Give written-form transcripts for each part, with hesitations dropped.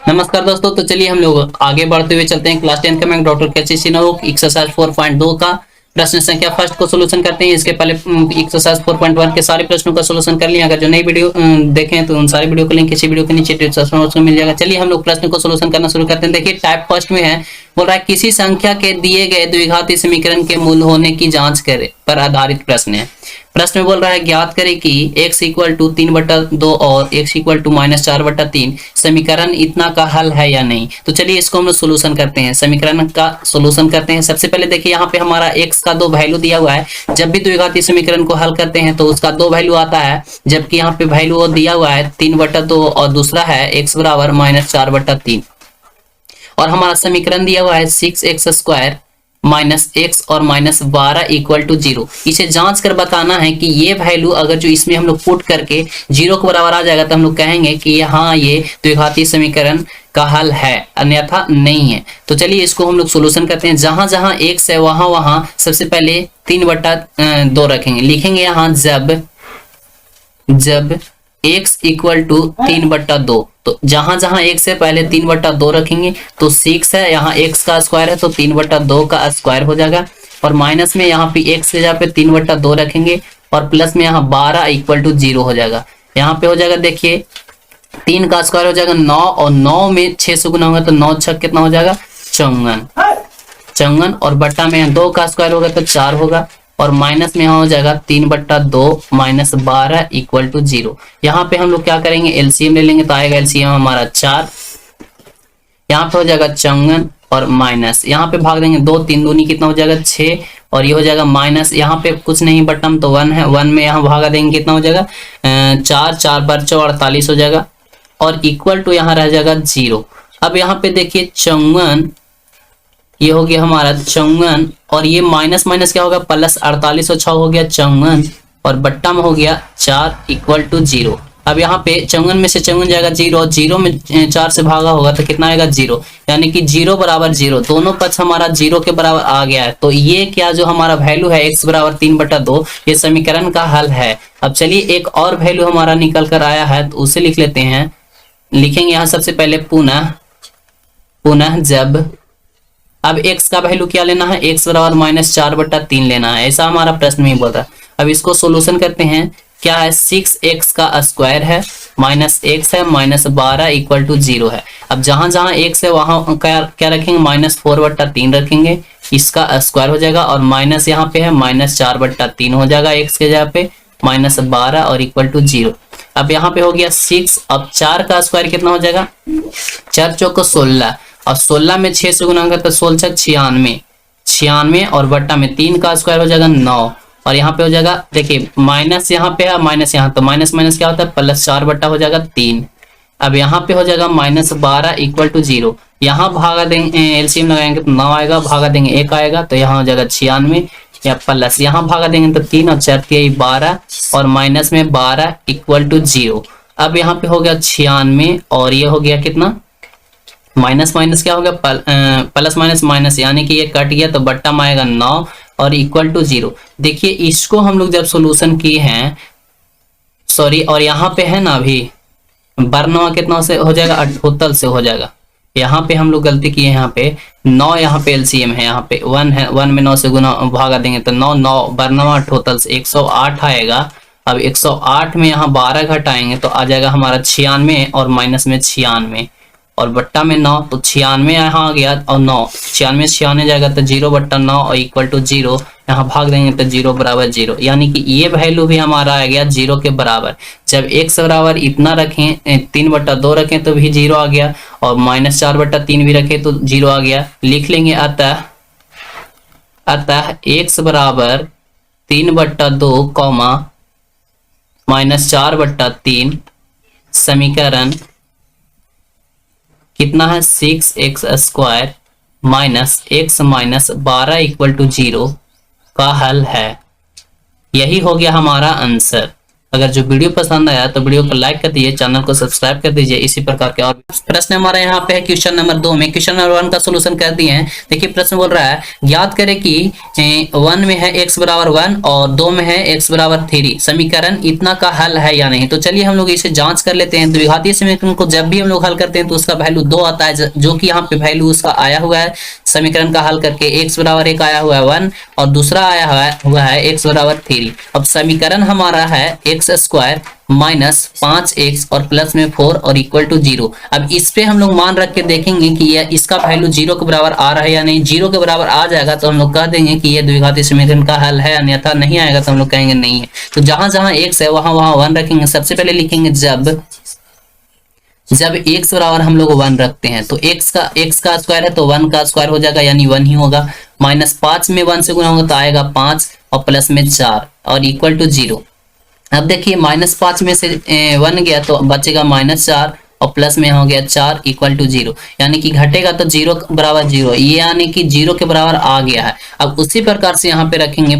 नमस्कार दोस्तों, तो चलिए हम लोग आगे बढ़ते हुए चलते हैं। क्लास 10 का मैं डॉक्टर कैसी सिन्हा एक्सरसाइज 4.2 का प्रश्न संख्या फर्स्ट को सोल्यूशन करते हैं। इसके पहले एक्सरसाइज 4.1 के सारे प्रश्नों का सोल्यूशन कर लिया। अगर जो नई वीडियो देखें तो उन सारे वीडियो का लिंक इसी वीडियो के नीचे डिस्क्रिप्शन बॉक्स में मिल जाएगा। चलिए हम लोग प्रश्न को सोल्यूशन करना शुरू करते हैं। देखिए टाइप फर्स्ट में है, बोल रहा है किसी संख्या के दिए गए द्विघाती समीकरण के मूल होने की जांच करे पर आधारित प्रश्न है। प्रश्न में बोल रहा है ज्ञात करें कि x इक्वल टू 3/2 और x इक्वल टू -4/3 समीकरण इतना का हल है या नहीं। तो चलिए इसको हम लोग सोल्यूशन करते हैं, समीकरण का सोल्यूशन करते हैं। सबसे पहले देखिए यहाँ पे हमारा x का 2 वैल्यू दिया हुआ है। जब भी द्विघाती समीकरण को हल करते हैं तो उसका 2 वैल्यू आता है, जबकि यहाँ पे वैल्यू दिया हुआ है 3/2 और दूसरा है x बराबर -4/3 और हमारा समीकरण दिया हुआ है 6x² -x और -12 इक्वल टू 0। इसे जांच कर बताना है कि ये वैल्यू अगर जो इसमें हम लोग पुट करके 0 के बराबर आ जाएगा तो हम लोग कहेंगे कि हाँ ये द्विघाती समीकरण का हल है, अन्यथा नहीं है। तो चलिए इसको हम लोग सोल्यूशन करते हैं। जहां जहां x है वहां वहां सबसे पहले 3/2 रखेंगे, लिखेंगे यहाँ जब x इक्वल टू 3/2, तो जहां जहां x है पहले 3/2 रखेंगे। तो 6 है, यहाँ x का स्क्वायर है तो 3/2 का स्क्वायर हो जाएगा। और माइनस में यहाँ पे x के जगह पे 3/2 रखेंगे और प्लस में यहाँ 12 इक्वल टू 0 हो जाएगा। यहाँ पे हो जाएगा, देखिए 3 का स्क्वायर हो जाएगा 9 और 9 में 6 से गुना होगा तो 9 छक कितना हो जाएगा 54 और बट्टा में 2 का स्क्वायर होगा तो 4 होगा और माइनस में यहाँ हो जाएगा 3/2 -12 इक्वल टू 0। यहाँ पे हम लोग क्या करेंगे, एलसीएम ले लेंगे तो आएगा एलसीएम हमारा 4, यहाँ पे हो जाएगा 54 और माइनस यहाँ पे भाग देंगे 2 3 दूनी कितना हो जाएगा 6 और ये हो जाएगा माइनस, यहाँ पे कुछ नहीं बटम तो 1 है, 1 में यहाँ भागा देंगे कितना हो जाएगा 4 4 पर 48 हो जाएगा और इक्वल टू यहाँ रह जाएगा 0। अब यहाँ पे देखिए 54, ये हो गया हमारा 54 और ये माइनस माइनस क्या होगा प्लस 48 और 6 हो गया 54 और बट्टा में हो गया 4 इक्वल टू 0। अब यहाँ पे 54 में से 54 जाएगा 0 और 0 में 4 से भागा होगा तो कितना आएगा 0, यानी कि 0 बराबर 0, दोनों पक्ष हमारा 0 के बराबर आ गया है। तो ये क्या जो हमारा वैल्यू है x बराबर 3/2 ये समीकरण का हल है। अब चलिए एक और वैल्यू हमारा निकल कर आया है तो उसे लिख लेते हैं। लिखेंगे यहाँ सबसे पहले पुनः जब, अब x का वैल्यू क्या लेना है, x बराबर -4/3 लेना है, ऐसा हमारा प्रश्न में बोल रहा है। अब इसको सोल्यूशन करते हैं। क्या है 6x का स्क्वायर है -x है -12 इक्वल टू 0 है। अब जहां जहां x है वहां क्या रखेंगे -4/3 रखेंगे, इसका स्क्वायर हो जाएगा और माइनस यहाँ पे है -4/3 हो जाएगा x के जगह पे -12 और इक्वल टू 0। अब यहाँ पे हो गया 6, अब 4 का स्क्वायर कितना हो जाएगा 4 चौको 16 और 16 में 6 से गुना होगा तो 16 96 और बट्टा में 3 का स्क्वायर हो जाएगा 9 और यहाँ पे हो जाएगा, देखिए माइनस यहाँ पे है माइनस यहाँ, तो माइनस माइनस क्या होता है +4 बट्टा हो जाएगा 3। अब यहाँ पे हो जाएगा -12 इक्वल टू 0, यहाँ भागा देंगे एलसीएम लगाएंगे तो 9 आएगा, भागा देंगे 1 आएगा तो यहाँ हो जाएगा 96 या प्लस यहाँ भागा देंगे तो 3 और 4 12 और माइनस में 12 इक्वल टू 0। अब यहाँ पे हो गया 96 और ये हो गया कितना माइनस माइनस क्या हो गया प्लस माइनस माइनस, यानी कि ये कट गया तो बट्टा में आएगा 9 और इक्वल टू 0। देखिए इसको हम लोग जब सोल्यूशन किए हैं, सॉरी, और यहाँ पे है ना अभी बर्नवा कितना से हो जाएगा 78 से हो जाएगा। यहाँ पे हम लोग गलती किए, यहाँ पे 9 यहाँ पे एलसीएम है, यहाँ पे 1 है, 1 में 9 से गुना भागा देंगे तो 9 बर्नवा 78 से 108 आएगा। अब 108 में यहाँ 12 घटाएंगे तो आ जाएगा हमारा 96 और माइनस में 96 और बट्टा में 9 तो 96 यहाँ आ गया और 9 96 जाएगा तो 0/9 और इक्वल टू 0, यहाँ भाग देंगे तो 0 बराबर 0, यानी कि ये वैल्यू भी हमारा आ गया 0 के बराबर। जब x बराबर इतना रखें 3/2 रखें तो भी 0 आ गया और -4/3 भी रखें तो 0 आ गया। लिख लेंगे अतः x बराबर 3/2 -4/3 समीकरण कितना है 6x² -x -12 इक्वल टू 0 का हल है। यही हो गया हमारा आंसर। अगर जो वीडियो पसंद आया तो वीडियो को लाइक कर दीजिए, चैनल को सब्सक्राइब कर दीजिए। इसी प्रकार के और प्रश्न हमारे यहाँ पे है क्वेश्चन नंबर 2 में। क्वेश्चन नंबर 1 का सोल्यूशन कर दिए हैं। देखिए प्रश्न बोल रहा है ज्ञात करें कि 1 में है x बराबर 1 और 2 में है x बराबर 3, समीकरण इतना का हल है या नहीं। तो चलिए हम लोग इसे जांच कर लेते हैं। द्विघातीय समीकरण को जब भी हम लोग हल करते हैं तो उसका वैल्यू 2 आता है, जो कि यहाँ पे वैल्यू उसका आया हुआ है समीकरण का हल करके। x बराबर 1 आया हुआ है 1 और दूसरा आया हुआ है x बराबर 3। अब समीकरण हमारा है x स्क्वायर माइनस 5x और प्लस में 4 और इक्वल टू 0। अब इस पे हम लोग मान रख के देखेंगे कि यह इसका वैल्यू 0 के बराबर आ रहा है या नहीं। 0 के बराबर आ जाएगा तो हम लोग कह देंगे कि यह द्विघाती समीकरण का हल है, अन्यथा नहीं आएगा तो हम लोग कहेंगे नहीं है। तो जहां जहां x है वहां वहां 1 रखेंगे। सबसे पहले लिखेंगे जब x बराबर हम लोग 1 रखते हैं तो x का स्क्वायर है तो 1 का स्क्वायर हो जाएगा यानी 1 ही होगा। माइनस 5 में 1 से गुना होगा तो आएगा 5 और प्लस में 4 और इक्वल टू 0। अब देखिए -5 में से 1 गया तो बचेगा -4 और प्लस में हो गया 4 इक्वल टू 0, यानी कि घटेगा तो 0 बराबर 0, ये यानी कि 0 के बराबर आ गया है। अब उसी प्रकार से यहाँ पे रखेंगे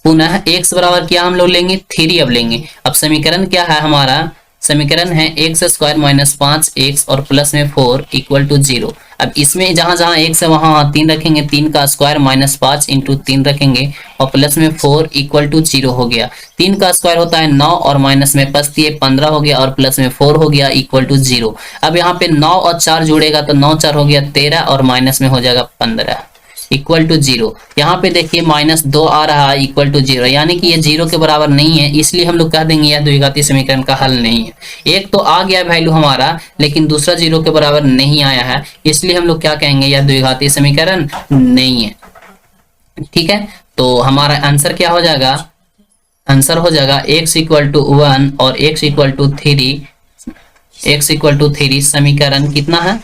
पुनः x बराबर क्या हम लोग लेंगे 3 अब लेंगे। अब समीकरण क्या है हमारा, समीकरण है x स्क्वायर माइनस 5x और प्लस में 4 इक्वल टू 0। अब इसमें जहां जहां x है वहां 3 रखेंगे, 3 का स्क्वायर माइनस 5 इंटू 3 रखेंगे और प्लस में 4 इक्वल टू 0 हो गया। 3 का स्क्वायर होता है 9 और माइनस में 5 दिए 15 हो गया और प्लस में 4 हो गया इक्वल टू 0। अब यहाँ पे 9 और 4 जुड़ेगा तो 9 4 हो गया 13 और माइनस में हो जाएगा 15 इक्वल टू 0। यहाँ पे देखिए -2 आ रहा है इक्वल टू 0, यानी कि ये 0 के बराबर नहीं है, इसलिए हम लोग कह देंगे यह द्विघाती समीकरण का हल नहीं है। एक तो आ गया वैल्यू हमारा लेकिन दूसरा 0 के बराबर नहीं आया है, इसलिए हम लोग क्या कहेंगे यह द्विघाती समीकरण नहीं है। ठीक है, तो हमारा आंसर क्या हो जाएगा, आंसर हो जाएगा x इक्वल टू 1 और x इक्वल टू 3। समीकरण कितना है,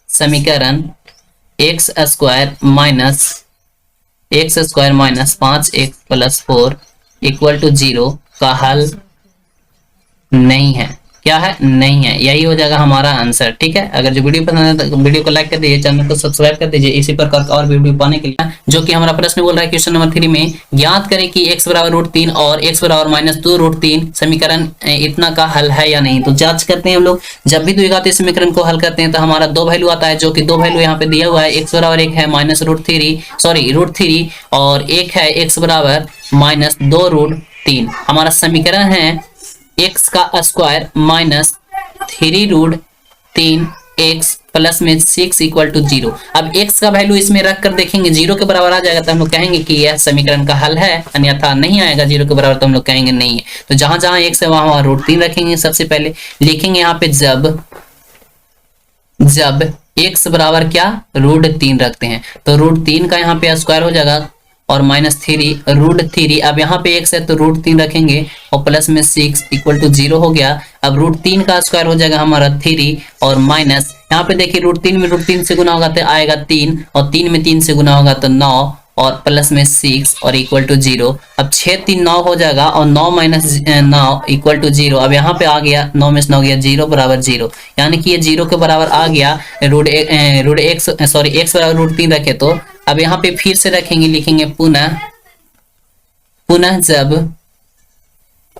समीकरण x square minus 5x plus 4 equal to 0 का हल नहीं है। क्या है, नहीं है, यही हो जाएगा हमारा आंसर। ठीक है, अगर जो वीडियो पसंद है तो वीडियो को लाइक कर दीजिए, चैनल को सब्सक्राइब कर दीजिए। इसी प्रकार का और वीडियो पाने के लिए जो कि हमारा प्रश्न बोल रहा है क्वेश्चन नंबर 3 में, ज्ञात करें कि x बराबर √3 और x बराबर -2√3 समीकरण इतना का हल है या नहीं। तो जांच करते हैं हम लोग। जब भी द्विघाती समीकरण को हल करते हैं तो हमारा 2 वैल्यू आता है, जो कि 2 वैल्यू यहाँ पे दिया हुआ है। x बराबर 1 है √3 और एक है x बराबर -2√3। हमारा समीकरण है x का स्क्वायर माइनस 3√3x प्लस में 6 इक्वल टू 0। अब x का वैल्यू इसमें रख कर देखेंगे 0 के बराबर आ जाएगा तो हम लोग कहेंगे कि यह समीकरण का हल है, अन्यथा नहीं आएगा 0 के बराबर तो हम लोग कहेंगे नहीं है। तो जहां जहां x है वहां √3 रखेंगे। सबसे पहले लिखेंगे यहाँ पे जब x बराबर क्या √3 रखते हैं तो √3 का यहाँ पे स्क्वायर हो जाएगा और -3 √3। अब यहाँ पे x है तो √3 रखेंगे और प्लस में 6 इक्वल टू 0 हो गया। अब √3 का स्क्वायर हो जाएगा हमारा 3 और माइनस यहाँ पे देखिए √3 में √3 से गुना होगा तो आएगा 3 और 3 में 3 से गुना होगा तो 9 और प्लस में 6 और इक्वल टू 0। अब 6 3 9 हो जाएगा और 9 माइनस 9 इक्वल टू 0। अब यहाँ पे आ गया 9 में से 9 गया 0 बराबर 0, यानी कि ये 0 के बराबर आ गया। x बराबर √3 रखे तो अब यहाँ पे फिर से रखेंगे, लिखेंगे पुनः जब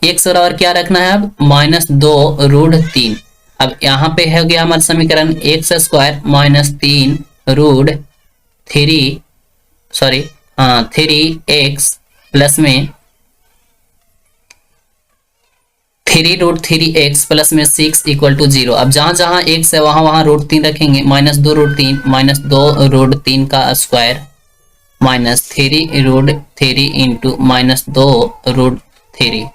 x बराबर क्या रखना है अब -2√3। अब यहाँ पे हो गया हमारा समीकरण x square minus 3x plus में 3√3x प्लस में 6 इक्वल टू 0। अब जहां जहां x है वहां वहां √3 रखेंगे, -2√3 का स्क्वायर माइनस 3√3 इंटू -2√3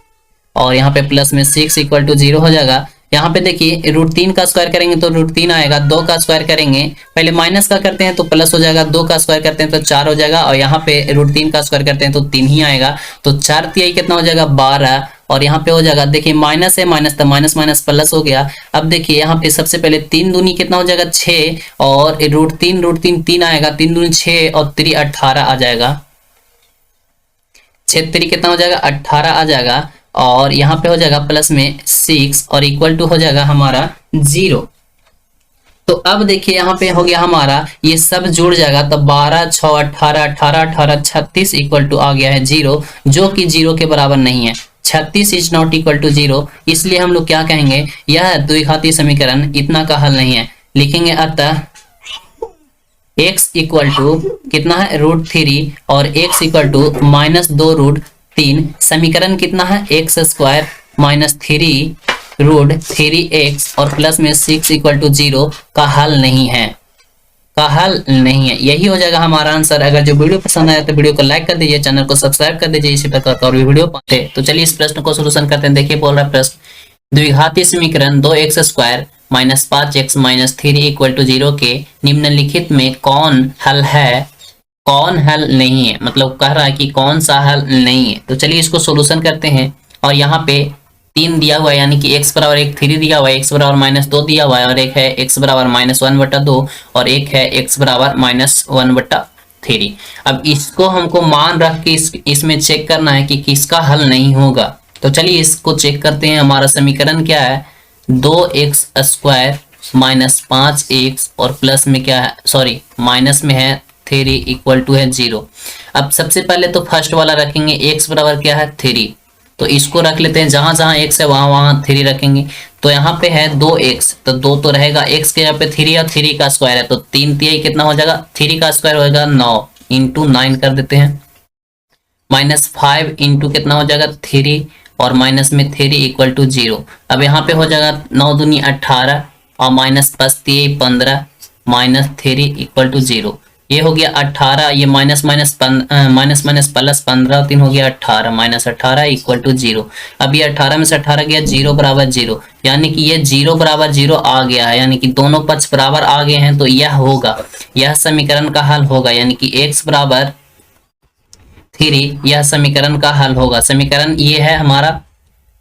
और यहाँ पे प्लस में 6 इक्वल टू 0 हो जाएगा। यहाँ पे देखिए √3 का स्क्वायर करेंगे तो √3 आएगा, 2 का स्क्वायर करेंगे, पहले माइनस का करते हैं तो प्लस हो जाएगा, 2 का स्क्वायर करते हैं तो 4 हो जाएगा और यहाँ पे √3 का स्क्वायर करते हैं तो 3 ही आएगा। तो 4 3 कितना हो जाएगा 12 और यहाँ पे हो जाएगा देखिए माइनस है माइनस तो माइनस माइनस प्लस हो गया। अब देखिए यहाँ पे सबसे पहले 3 दूनी कितना हो जाएगा 6 और √3 3 आएगा, 3 दूनी 6 और 3 18 आ जाएगा, 6 3 कितना हो जाएगा 18 आ जाएगा और यहाँ पे हो जाएगा प्लस में 6 और इक्वल टू हो जाएगा हमारा 0। तो अब देखिए यहाँ पे हो गया हमारा, ये सब जुड़ जाएगा तो 12 6 18 18 18 36 इक्वल टू आ गया है 0, जो कि 0 के बराबर नहीं है। 36 इज नॉट इक्वल टू 0, इसलिए हम लोग क्या कहेंगे, यह द्विघातीय समीकरण इतना का हल नहीं है। लिखेंगे अतः x इक्वल टू कितना है √3 और x इक्वल टू -2√3। समीकरण कितना है x² -3√3x और प्लस में 6 इक्वल टू 0 का हल नहीं है, का हल नहीं है। यही हो जाएगा हमारा आंसर। अगर जो वीडियो पसंद आया तो वीडियो को लाइक कर दीजिए, चैनल को सब्सक्राइब कर दीजिए इसी प्रकार का और भी वीडियो पाते। तो चलिए इस प्रश्न को सोल्यूशन करते हैं। देखिए बोल रहा है प्रश्न, द्विघातीय समीकरण 2x² -5x -3 इक्वल टू 0 के निम्नलिखित में कौन हल है, कौन हल नहीं है, मतलब कह रहा है कि कौन सा हल नहीं है। तो चलिए इसको सोल्यूशन करते हैं। और यहाँ पे 3 दिया हुआ है, यानी कि x बराबर 1 3 दिया हुआ है, x बराबर -2 दिया हुआ है, और एक है x बराबर -1/2 और एक है x बराबर -1/3। अब इसको हमको मान रख के इसमें चेक करना है कि किसका हल नहीं होगा। तो चलिए इसको चेक करते हैं। हमारा समीकरण क्या है, 2x² -5x और प्लस में क्या है, सॉरी माइनस में है 3 इक्वल टू है 0। अब सबसे पहले तो फर्स्ट वाला रखेंगे, x बराबर क्या है 3, तो इसको रख लेते हैं। जहां जहां x है वहां वहां 3 रखेंगे। तो यहाँ पे है 2x, तो 2 तो रहेगा, x के यहाँ पे 3 और 3 का स्क्वायर है, तो 3 3 कितना हो जाएगा, 3 का स्क्वायर होगा 9 इंटू 9 कर देते हैं, -5 इंटू कितना हो जाएगा 3 और माइनस में 3 इक्वल टू 0। अब यहाँ पे हो जाएगा 9 दूनी 18 और माइनस 5 15 -3 इक्वल टू 0। ये हो गया 18, ये माइनस प्लस 15 3 हो गया 18 -18 इक्वल टू 0। अब ये 18 में से 18 गया 0 बराबर 0, यानी कि ये 0 बराबर 0 आ गया है, यानी कि दोनों पक्ष बराबर आ गए हैं। तो यह होगा, यह समीकरण का हल होगा, यानी कि x बराबर 3 यह समीकरण का हल होगा। समीकरण ये है हमारा,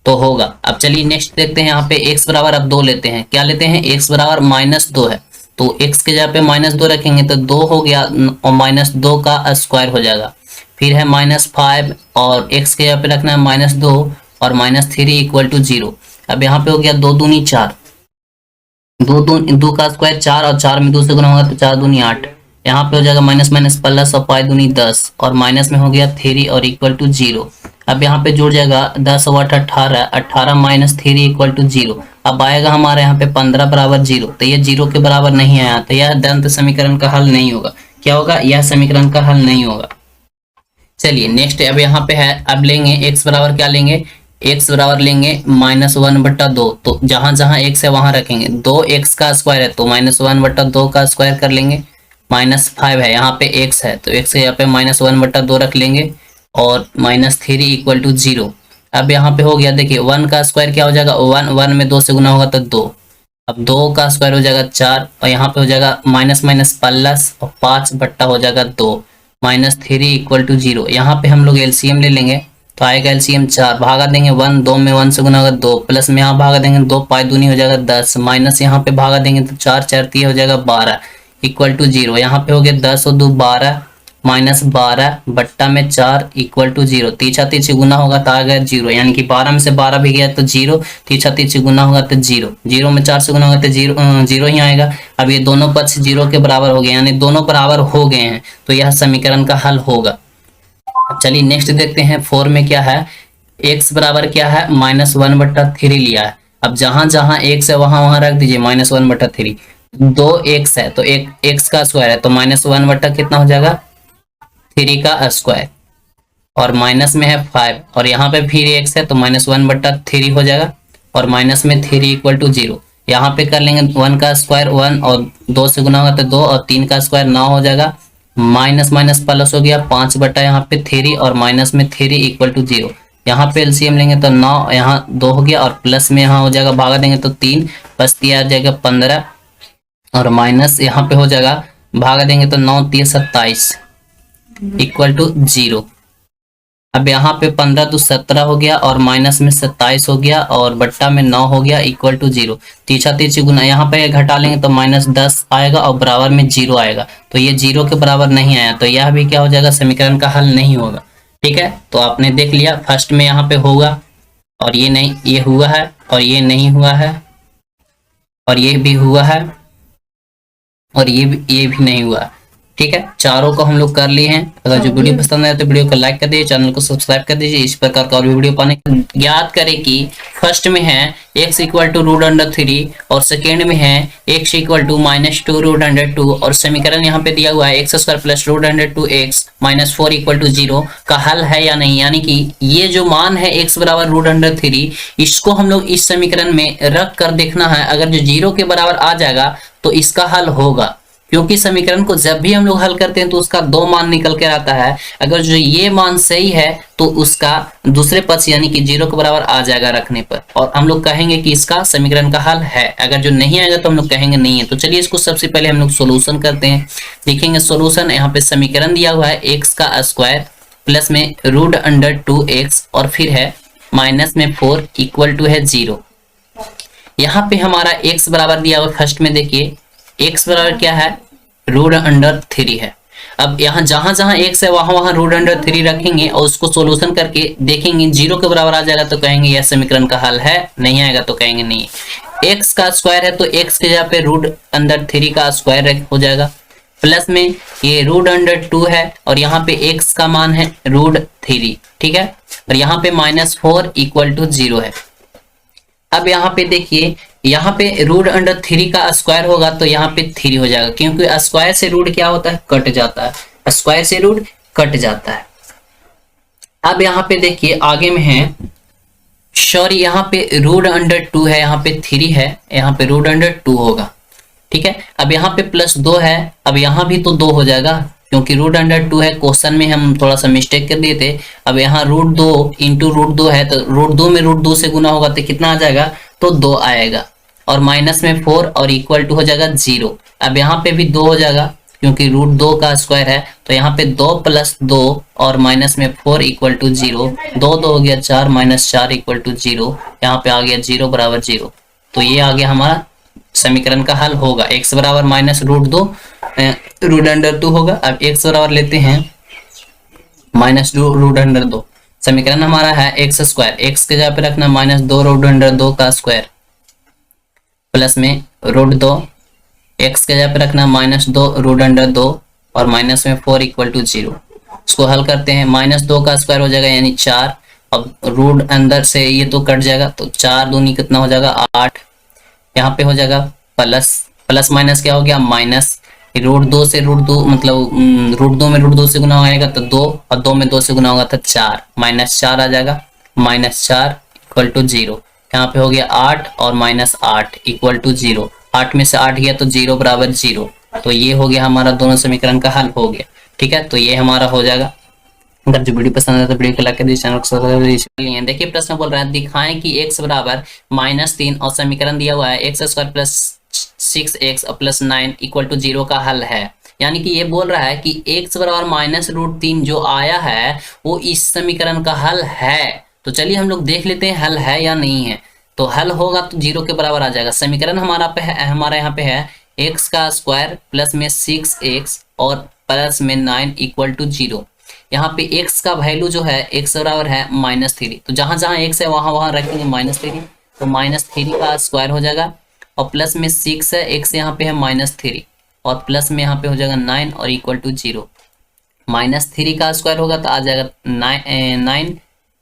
तो होगा। अब चलिए नेक्स्ट देखते हैं। यहाँ पे x बराबर अब 2 लेते हैं। क्या लेते हैं, x बराबर -2 है, तो x के जगह पे -2 रखेंगे तो 2 हो गया और -2 का स्क्वायर हो जाएगा। फिर है -5 और x के जगह पे रखना है -2 और -3 इक्वल टू 0। अब यहाँ पे हो गया 2 दूनी 4, 2 का स्क्वायर 4 और 4 में 2 से गुना होगा तो 4 दूनी 8। यहाँ पे हो जाएगा माइनस प्लस और पाई दूनी 10 और माइनस में हो गया 3 और इक्वल टू 0। अब यहाँ पे जुड़ जाएगा 10 और 8 18, 18 माइनस 3 इक्वल टू 0। अब आएगा हमारे यहाँ पे 15 बराबर 0, तो ये 0 के बराबर नहीं आया, तो यह दंत समीकरण का हल नहीं होगा। क्या होगा, यह समीकरण का हल नहीं होगा। चलिए नेक्स्ट अब यहाँ पे है, अब लेंगे x बराबर क्या लेंगे, x बराबर लेंगे -1/2। तो जहां जहां x है वहां रखेंगे, 2x का स्क्वायर है तो -1/2 का स्क्वायर कर लेंगे, -5 है यहाँ पे x है तो x यहाँ पे -1/2 रख लेंगे और -3 इक्वल टू 0। अब यहाँ पे हो गया, देखिए 1 का स्क्वायर क्या हो जाएगा, 1 में 2 से गुना होगा तो 2। अब 2 का स्क्वायर हो जाएगा 4 और यहाँ पे हो जाएगा माइनस प्लस और 5 बट्टा हो जाएगा 2, -3 इक्वल टू 0। यहाँ पे हम लोग एलसीएम ले लेंगे तो आएगा एलसीएम 4, भागा देंगे 1, 2 में 1 से गुना होगा 2, प्लस में यहाँ भागा देंगे 2 पाई दूनी हो जाएगा 10, माइनस यहाँ पे भागा देंगे तो 4 4 3 हो जाएगा 12 इक्वल टू 0। यहाँ पे हो गया 10 और 2 12 -12 बट्टा में 4 इक्वल टू 0। तीछा तीछी गुना होगा तो आ गया 0, यानी कि 12 में से 12 भी गया तो 0, तीछा तीछी गुना होगा तो 0, 0 में 4 से गुना होगा तो 0 ही आएगा। अब ये दोनों पक्ष 0 के बराबर हो गए, यानी दोनों बराबर हो गए हैं, तो यह समीकरण का हल होगा। चलिए नेक्स्ट देखते हैं 4 में क्या है, x बराबर क्या है -1/3 लिया है। अब जहां जहां x है वहां वहां रख दीजिए -1/3। 2x है तो एक x का स्क्वायर है तो -1 बट्टा कितना हो जाएगा 3 का स्क्वायर और माइनस में है 5 और यहाँ पे फिर x है तो -1/3 हो जाएगा और माइनस में 3 इक्वल टू 0। यहाँ पे कर लेंगे 1 का स्क्वायर 1 और 2 से गुना होगा तो 2 और 3 का स्क्वायर 9 हो जाएगा, माइनस माइनस प्लस हो गया 5 बट्टा यहाँ पे 3 और माइनस में 3 इक्वल टू 0। यहाँ पे एलसीएम लेंगे तो 9 यहाँ 2 हो गया और प्लस में यहाँ हो जाएगा भागा देंगे तो 3 बस 3 आ जाएगा 15 और माइनस यहाँ पे हो जाएगा भागा देंगे तो 9 3 27 इक्वल टू 0। अब यहाँ पे 15 तो 17 हो गया और माइनस में 27 हो गया और बट्टा में 9 हो गया इक्वल टू 0। तीछा तीछी गुना यहाँ पे घटा लेंगे तो -10 आएगा और बराबर में 0 आएगा, तो ये 0 के बराबर नहीं आया, तो यह भी क्या हो जाएगा समीकरण का हल नहीं होगा। ठीक है, तो आपने देख लिया फर्स्ट में यहाँ पे होगा और ये नहीं, ये हुआ है और ये नहीं हुआ है और ये भी हुआ है और ये भी नहीं हुआ। ठीक है, चारों को हम लोग कर लिए हैं। अगर जो वीडियो पसंद आए तो वीडियो को लाइक कर दीजिए, चैनल को सब्सक्राइब कर दीजिए। इस प्रकार का और भी वीडियो पाने याद करें कि फर्स्ट में है x equal to root under 3 और सेकेंड में है x equal to -2 root under 2 और समीकरण यहाँ पे दिया हुआ है x square plus root under 2x minus 4 equal to 0 का हल है या नहीं। यानी कि ये जो मान है x बराबर रूट अंडर 3, इसको हम लोग इस समीकरण में रख कर देखना है। अगर जो 0 के बराबर आ जाएगा तो इसका हल होगा, क्योंकि समीकरण को जब भी हम लोग हल करते हैं तो उसका दो मान निकल कर आता है। अगर जो ये मान सही है तो उसका दूसरे पक्ष यानी कि 0 के बराबर आ जाएगा रखने पर, और हम लोग कहेंगे कि इसका समीकरण का हल है। अगर जो नहीं आएगा तो हम लोग कहेंगे नहीं है। तो चलिए इसको सबसे पहले हम लोग सोल्यूशन करते हैं। देखेंगे सोल्यूशन, यहाँ पे समीकरण दिया हुआ है x का स्क्वायर प्लस में रूट अंडर 2x और फिर है माइनस में 4 इक्वल टू है 0। यहाँ पे हमारा x बराबर दिया हुआ फर्स्ट में, देखिए x बराबर क्या है, रूट अंडर 3 है। अब यहाँ जहां जहां x है वहां वहां रूट अंडर 3 रखेंगे और उसको सोल्यूशन करके देखेंगे 0 के बराबर आ जाएगा तो कहेंगे यह समीकरण का हल है, नहीं आएगा तो कहेंगे नहीं। x का स्क्वायर है तो x के जगह पे रूट अंडर 3 का स्क्वायर हो जाएगा, प्लस में ये रूट अंडर 2 है और यहाँ पे x का मान है रूट 3। ठीक है, और यहाँ पे -4 इक्वल टू 0 है। अब यहाँ पे देखिए, यहाँ पे रूट अंडर 3 का स्क्वायर होगा तो यहाँ पे 3 हो जाएगा, क्योंकि स्क्वायर से रूट क्या होता है, कट जाता है। स्क्वायर से रूट कट जाता है। अब यहाँ पे देखिए आगे में है, सॉरी यहाँ पे रूट अंडर 2 है, यहाँ पे 3 है, यहाँ पे रूट अंडर 2 होगा। ठीक है, अब यहाँ पे +2 है, अब यहाँ भी तो 2 हो जाएगा क्योंकि रूट अंडर 2 है। क्वेश्चन में हम थोड़ा सा मिस्टेक कर दिए थे। अब यहाँ √2 इंटू √2 है तो √2 में √2 से गुना होगा तो कितना आ जाएगा, तो 2 आएगा, और माइनस में 4 और इक्वल टू हो जाएगा 0। अब यहाँ पे भी 2 हो जाएगा क्योंकि √2 का स्क्वायर है, तो यहाँ पे 2 + 2 और माइनस में 4 इक्वल टू 0। 2 2 हो गया 4, -4 इक्वल टू 0। यहाँ पे आ गया 0 बराबर 0। तो ये आ गया हमारा समीकरण का हल होगा। x बराबर -√2 रूट अंडर 2 होगा। अब x बराबर लेते हैं -2 रूट अंडर 2। समीकरण हमारा है x स्क्वायर, x के जगह पे रखना -2 रूट अंडर 2 का स्क्वायर प्लस में √2, x के जगह पे रखना -2 रूट अंडर 2 और माइनस में 4 इक्वल टू 0। इसको हल करते हैं, -2 का स्क्वायर हो जाएगा यानी 4। अब रूट अंदर से ये तो कट जाएगा तो 4 दूनी कितना हो जाएगा 8। यहाँ पे हो जाएगा प्लस माइनस क्या हो गया माइनस, √2 से √2 मतलब √2 में √2 से गुना होगा तो 2 और 2 में 2 से गुना होगा तो 4, -4 आ जाएगा, -4 इक्वल टू 0। यहाँ पे हो गया 8 और -8 इक्वल टू 0। 8 में से 8 गया तो 0 बराबर 0। तो ये हो गया हमारा दोनों समीकरण का हल हो गया। ठीक है, तो ये हमारा हो जाएगा। अगर जो वीडियो पसंद है तो वीडियो को लाइक कर दीजिए, चैनल को सब्सक्राइब कर दीजिए। देखिए प्रश्न बोल रहा है दिखाएं कि x बराबर -3 और समीकरण दिया हुआ है x square plus 6x plus 9 equal to 0 का हल है। यानी कि ये बोल रहा है कि x बराबर -√3 जो आया है वो इस समीकरण का हल है। तो चलिए हम लोग देख लेते हैं हल है या नहीं है। तो हल होगा तो 0 के बराबर आ जाएगा। समीकरण हमारा यहाँ पे है x का स्क्वायर प्लस में 6x और प्लस में 9 इक्वल टू 0। यहाँ पे x का वैल्यू जो है x बराबर है -3, तो जहां जहां x है वहां वहां रखेंगे -3, तो -3 का स्क्वायर हो जाएगा और प्लस में 6 है, x यहाँ पे है -3 और प्लस में यहाँ पे हो जाएगा 9 और इक्वल टू 0। -3 का स्क्वायर होगा तो आ जाएगा 9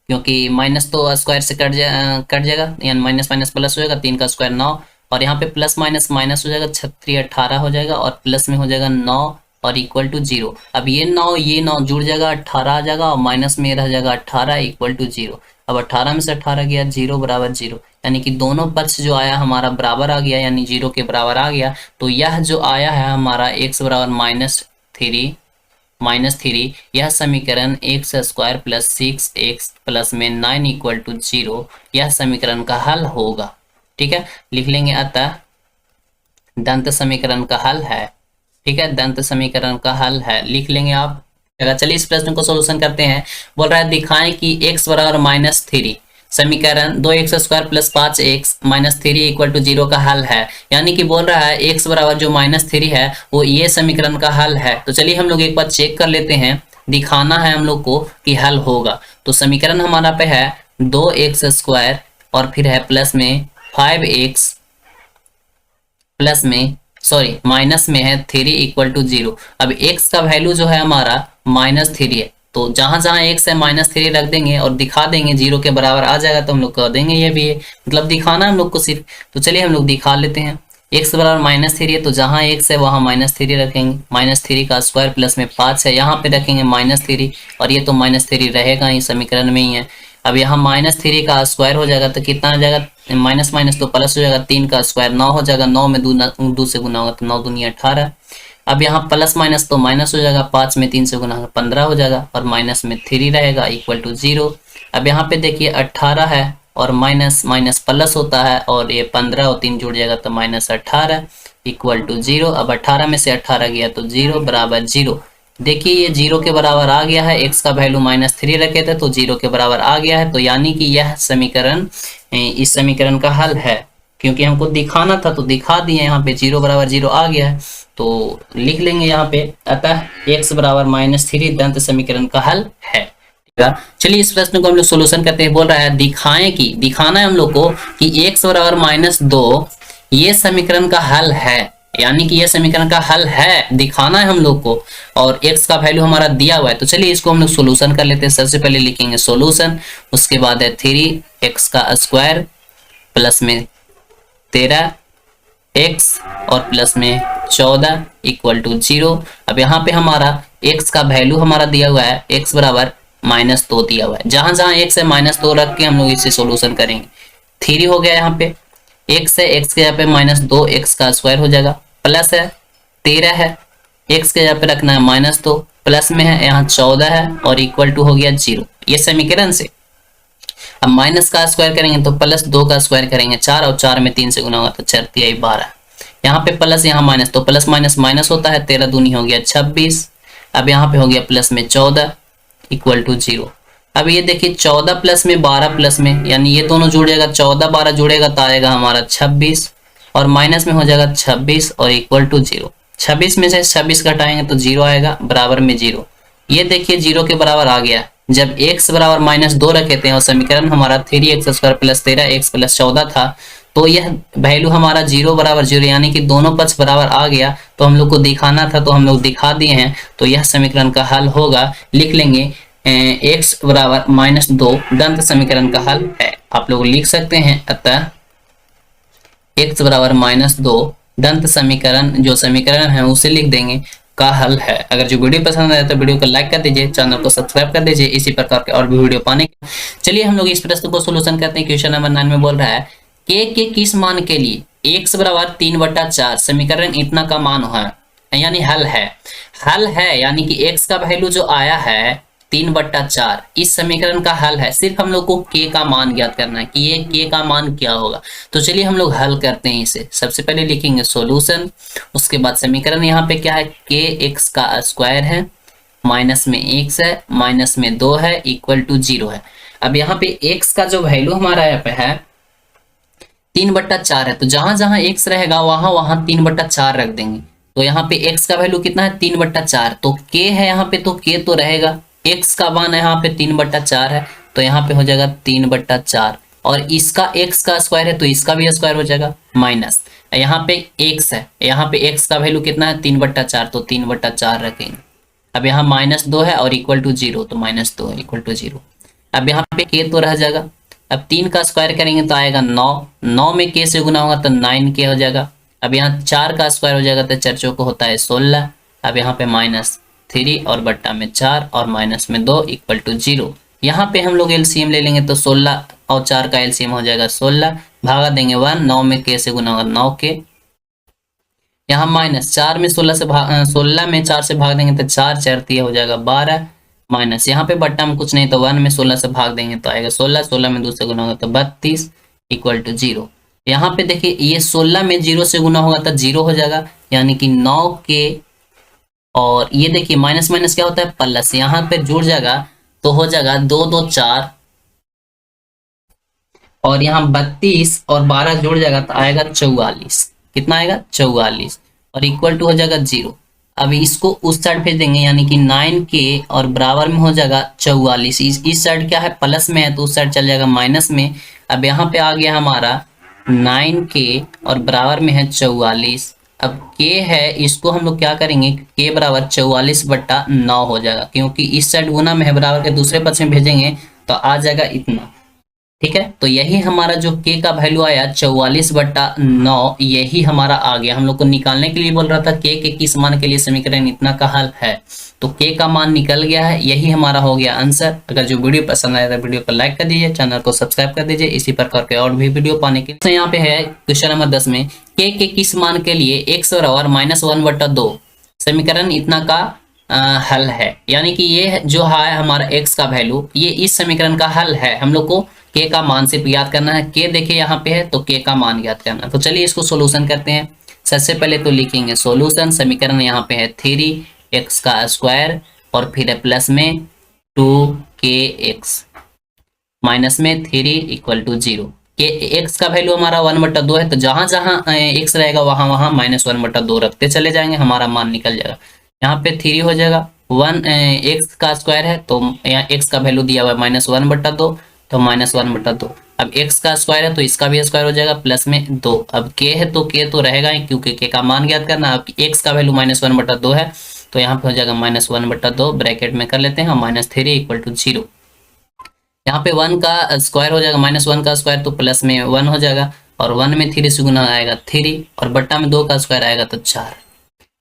क्योंकि माइनस तो स्क्वायर से कट जाएगा यानी माइनस माइनस प्लस हो जाएगा, 3 का स्क्वायर 9 और यहाँ पे प्लस माइनस माइनस हो जाएगा, 36 18 हो जाएगा और प्लस में हो जाएगा 9 और इक्वल टू 0। अब ये 9 जुड़ जाएगा 18 आ जाएगा और माइनस में रह जाएगा 18 इक्वल टू 0। अब 18 में से 18 गया 0 बराबर 0, यानी कि दोनों पक्ष जो आया हमारा बराबर आ गया यानी 0 के बराबर आ गया। तो यह जो आया है हमारा x बराबर -3 यह समीकरण x square plus 6x plus में 9 इक्वल टू 0 यह समीकरण का हल होगा। ठीक है, लिख लेंगे अतः दंत समीकरण का हल है। ठीक है, दंत समीकरण का हल है लिख लेंगे आप। चलिए इस प्रश्न को सोल्यूशन करते हैं। बोल रहा है दिखाएं कि x बराबर -3 समीकरण 2x square plus 5x -3 equal to 0 का हल है। यानी कि बोल रहा है x बराबर जो -3 है वो ये समीकरण का हल है। तो चलिए हम लोग एक बार चेक कर लेते हैं, दिखाना है हम लोग को कि हल होगा। तो समीकरण हमारा पे है 2x स्क्वायर और फिर है प्लस में 5x प्लस में सॉरी माइनस में है 3 इक्वल टू 0। अब x का वैल्यू जो है हमारा -3 है, तो जहां जहां x है -3 रख देंगे और दिखा देंगे 0 के बराबर आ जाएगा, तो हम लोग कर देंगे ये भी है, मतलब दिखाना है हम लोग को सिर्फ। तो चलिए हम लोग दिखा लेते हैं। x बराबर -3 है, तो जहां x है वहां -3 रखेंगे। -3 का स्क्वायर प्लस में 5 है, यहाँ पे रखेंगे -3, और ये तो -3 रहेगा ही, समीकरण में ही है। अब यहाँ -3 का स्क्वायर हो जाएगा तो कितना आ जाएगा, माइनस माइनस तो प्लस हो जाएगा, 3 का स्क्वायर 9 हो जाएगा, 9 में 2 से गुना होगा तो 9 दूनी 18। अब यहाँ प्लस माइनस तो माइनस हो जाएगा, 5 में 3 से गुना होगा 15 हो जाएगा, और माइनस में 3 रहेगा इक्वल टू 0। अब यहाँ पे देखिए 18 है और माइनस माइनस प्लस होता है, और ये 15 और 3 जुड़ जाएगा तो -18 इक्वल टू 0। अब 18 में से 18 गया तो 0 बराबर 0। देखिए ये 0 के बराबर आ गया है, x का वैल्यू -3 रखे थे तो 0 के बराबर आ गया है, तो यानी कि यह समीकरण इस समीकरण का हल है। क्योंकि हमको दिखाना था तो दिखा दिए, यहाँ पे 0 बराबर 0 आ गया है, तो लिख लेंगे यहाँ पे, अतः x बराबर -3 दंत समीकरण का हल है। ठीक है, चलिए इस प्रश्न को हम लोग सोल्यूशन करते हैं। बोल रहा है दिखाएं कि, दिखाना है हम लोग को कि x बराबर -2 ये समीकरण का हल है, यानी कि यह समीकरण का हल है, दिखाना है हम लोग को, और x का वैल्यू हमारा दिया हुआ है। तो चलिए इसको हम लोग सोल्यूशन कर लेते हैं। सबसे पहले लिखेंगे सोल्यूशन, उसके बाद है 3x का स्क्वायर प्लस में 13x और प्लस में 14 इक्वल टू 0। अब यहाँ पे हमारा x का वैल्यू हमारा दिया हुआ है, x बराबर -2 दिया हुआ है। जहां जहां x है -2 रख के हम लोग इसे सोल्यूशन करेंगे। 3 हो गया, यहाँ पे x है, x के यहाँ पे -2 x का स्क्वायर हो जाएगा, प्लस है 13 है, x के यहाँ पे रखना है -2, प्लस में है यहाँ 14 है, और इक्वल टू हो गया 0। ये समीकरण से अब माइनस का स्क्वायर करेंगे तो +2 का स्क्वायर करेंगे 4, और 4 में 3 से गुना होगा तो 4 तिहाई 12। यहाँ पे प्लस यहाँ माइनस, तो प्लस माइनस माइनस होता है, 13 दूनी हो गया 26। अब यहाँ पे हो गया प्लस में 14 इक्वल टू 0। अब ये देखिए 14 प्लस में 12 प्लस में, यानी ये दोनों जुड़ेगा, 14 12 जुड़ेगा तो आएगा हमारा 26, और माइनस में हो जाएगा 26 और इक्वल टू 0। 26 में से 26 घटाएंगे तो 0 आएगा, बराबर में 0। ये देखिए 0 के बराबर आ गया। जब x बराबर -2 रखे थे और समीकरण हमारा 3x square plus 13x plus 14 था, तो यह वैल्यू हमारा 0 बराबर 0, यानी कि दोनों पक्ष बराबर आ गया। तो हम लोग को दिखाना था तो हम लोग दिखा दिए हैं, तो यह समीकरण का हल होगा। लिख लेंगे x बराबर -2 दंत समीकरण का हल है। आप लोग लिख सकते हैं, अतः x बराबर -2 दंत समीकरण, जो समीकरण है उसे लिख देंगे, का हल है। अगर जो वीडियो पसंद आया तो वीडियो को लाइक कर दीजिए, चैनल को सब्सक्राइब कर दीजिए इसी प्रकार के और भी वीडियो पाने के। चलिए हम लोग इस प्रश्न को सोल्यूशन करते हैं। क्वेश्चन नंबर 9 में बोल रहा है k के किस मान के लिए x बराबर 3/4 समीकरण इतना का मान है, यानी हल है। हल है यानी कि x का वैल्यू जो आया है 3/4 इस समीकरण का हल है। सिर्फ हम लोग को k का मान ज्ञात करना है कि ये k का मान क्या होगा। तो चलिए हम लोग हल करते हैं इसे। सबसे पहले लिखेंगे सॉल्यूशन, उसके बाद समीकरण यहाँ पे क्या है, k x का स्क्वायर है, माइनस में x है, माइनस में 2 है, इक्वल टू 0 है। अब यहाँ पे x का जो वैल्यू हमारा यहाँ पे है 3/4 है, तो जहां जहां x रहेगा वहां वहां 3/4 रख देंगे। तो यहाँ पे x का वैल्यू कितना है 3/4, तो k है यहाँ पे, तो k तो रहेगा, x का मान यहाँ पे 3/4 है, तो यहाँ पे हो जाएगा 3/4, और इसका x का स्क्वायर है तो इसका भी स्क्वायर हो जाएगा, माइनस यहाँ पे x है, यहाँ पे x का वैल्यू कितना है 3/4, तो 3/4 रखेंगे। अब यहाँ -2 है और इक्वल टू 0, तो -2 इक्वल टू 0। अब यहाँ पे k तो रह जाएगा। अब 3 का स्क्वायर करेंगे तो आएगा 9, 9 में k से गुना होगा तो 9k हो जाएगा। अब यहाँ 4 का स्क्वायर हो जाएगा तो 4 चौको होता है 16। अब यहाँ पे -3 और बट्टा में 4 और माइनस में 2 इक्वल टू 0। यहाँ पे हम लोग एलसीएम ले लेंगे तो 16 और 4 का एलसीएम हो जाएगा 16, भागा देंगे 1, 9 में k से गुना होगा 9k। यहाँ -4 में 16 में 4 से भाग देंगे तो 4 4 तिया हो जाएगा 12, माइनस यहाँ पे बट्टा में कुछ नहीं तो 1 में 16 से भाग देंगे तो आएगा 16, 16 में 2 से गुना होगा तो 32 इक्वल टू 0। यहाँ पे देखिए ये 16 में 0 से गुना होगा तो 0 हो जाएगा, यानी कि 9k, और ये देखिए माइनस माइनस क्या होता है प्लस, यहाँ पे जुड़ जाएगा तो हो जाएगा 2 2 4, और यहाँ 32 और 12 जुड़ जाएगा तो आएगा 44। कितना आएगा 44, और इक्वल टू हो जाएगा 0। अब इसको उस साइड भेज देंगे, यानी कि 9k और बराबर में हो जाएगा 44। इस साइड क्या है प्लस में है तो उस साइड चल जाएगा माइनस में। अब यहाँ पे आ गया हमारा 9k और बराबर में है 44, अब k है, इसको हम लोग क्या करेंगे, k बराबर 44/9 हो जाएगा, क्योंकि इस साइड गुना में है, बराबर के दूसरे पक्ष में भेजेंगे तो आ जाएगा इतना। ठीक है, तो यही हमारा जो k का वैल्यू आया 44/9, यही हमारा आ गया। हम लोग को निकालने के लिए बोल रहा था k के किस मान के लिए समीकरण इतना का हल है, तो k का मान निकल गया है, यही हमारा हो गया आंसर। अगर जो वीडियो पसंद आया तो वीडियो को लाइक कर दीजिए, चैनल को सब्सक्राइब कर दीजिए इसी प्रकार के और भी वीडियो पाने के लिए। तो यहाँ पे है क्वेश्चन नंबर 10 में, k के किस मान के लिए x बराबर -1/2 समीकरण इतना का हल है। यानी कि ये जो है हमारा x का वैल्यू, ये इस समीकरण का हल है। हम लोग को k का मान सिर्फ याद करना है, k देखिए यहाँ पे है तो k का मान याद करना है। तो चलिए इसको सोल्यूशन करते हैं। सबसे पहले तो लिखेंगे सोल्यूशन, समीकरण यहाँ पे है 3x का स्क्वायर और फिर है प्लस में 2kx माइनस में 3 इक्वल टू 0। x का वैल्यू हमारा 1/2 है, तो जहां जहां x रहेगा वहां वहां -1/2 रखते चले जाएंगे, हमारा मान निकल जाएगा। यहाँ पे 3 हो जाएगा, 1 x का स्क्वायर है तो यहाँ x का वैल्यू दिया हुआ है -1/2, तो -1/2। अब x का स्क्वायर है तो इसका भी स्क्वायर हो जाएगा प्लस में 2। अब k है तो k तो रहेगा ही, क्योंकि k का मान ज्ञात करना। अब x का वैल्यू -1/2 है तो यहाँ पे हो जाएगा -1/2, ब्रैकेट में कर लेते हैं, -3 इक्वल टू 0। यहाँ पे 1 का स्क्वायर हो जाएगा, -1 का स्क्वायर तो प्लस में 1 हो जाएगा, और 1 में 3 से गुना आएगा 3, और बट्टा में 2 का स्क्वायर आएगा तो 4।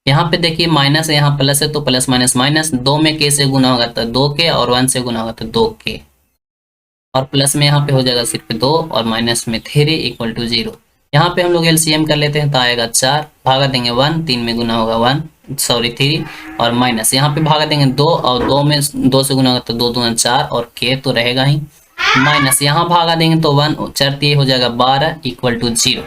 यहाँ पे देखिए माइनस है, यहाँ प्लस है तो प्लस माइनस माइनस, 2 में k से गुना होगा तो 2k, और 1 से गुना होगा तो 2k, और प्लस में यहाँ पे हो जाएगा सिर्फ 2, और माइनस में 3 इक्वल टू 0। यहाँ पे हम लोग एलसीएम कर लेते हैं तो आएगा 4, भागा देंगे 1, 3 में गुना होगा 3, और माइनस यहाँ पे भागा देंगे 2, और 2 में 2 से गुना होगा तो 2 दूना 4, और k तो रहेगा ही, माइनस यहाँ भागा देंगे तो 1 4 हो जाएगा 12 इक्वल टू 0।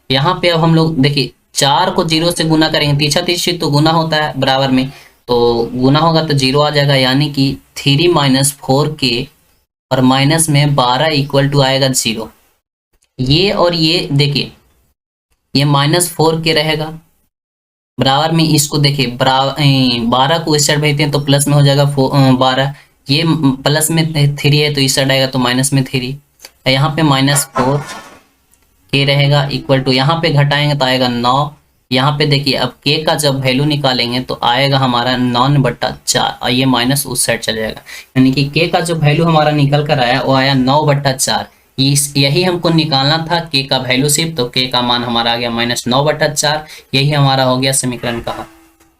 यहाँ पे अब हम लोग देखिए 4 को 0 से गुना करेंगे, तीछा तीछी तो गुना होता है बराबर में, तो गुना होगा तो 0 आ जाएगा, यानी कि 3 - 4k और माइनस में 12 इक्वल टू आएगा 0। ये और ये देखिए, ये -4k रहेगा बराबर में, इसको देखिए 12 को इस साइड भेजते हैं तो प्लस में हो जाएगा 12, ये प्लस में 3 है तो इस साइड आएगा तो माइनस में 3, यहाँ पे -4k रहेगा इक्वल टू, यहाँ पे घटाएंगे तो आएगा 9। यहाँ पे देखिए अब k का जब वैल्यू निकालेंगे तो आएगा हमारा 9/4, और ये माइनस उस साइड चल जाएगा, यानी कि k का जो वैल्यू हमारा निकल कर आया वो आया 9/4। यही हमको निकालना था k का वैल्यू सिर्फ, तो k का मान हमारा आ गया -9/4, यही हमारा हो गया समीकरण का,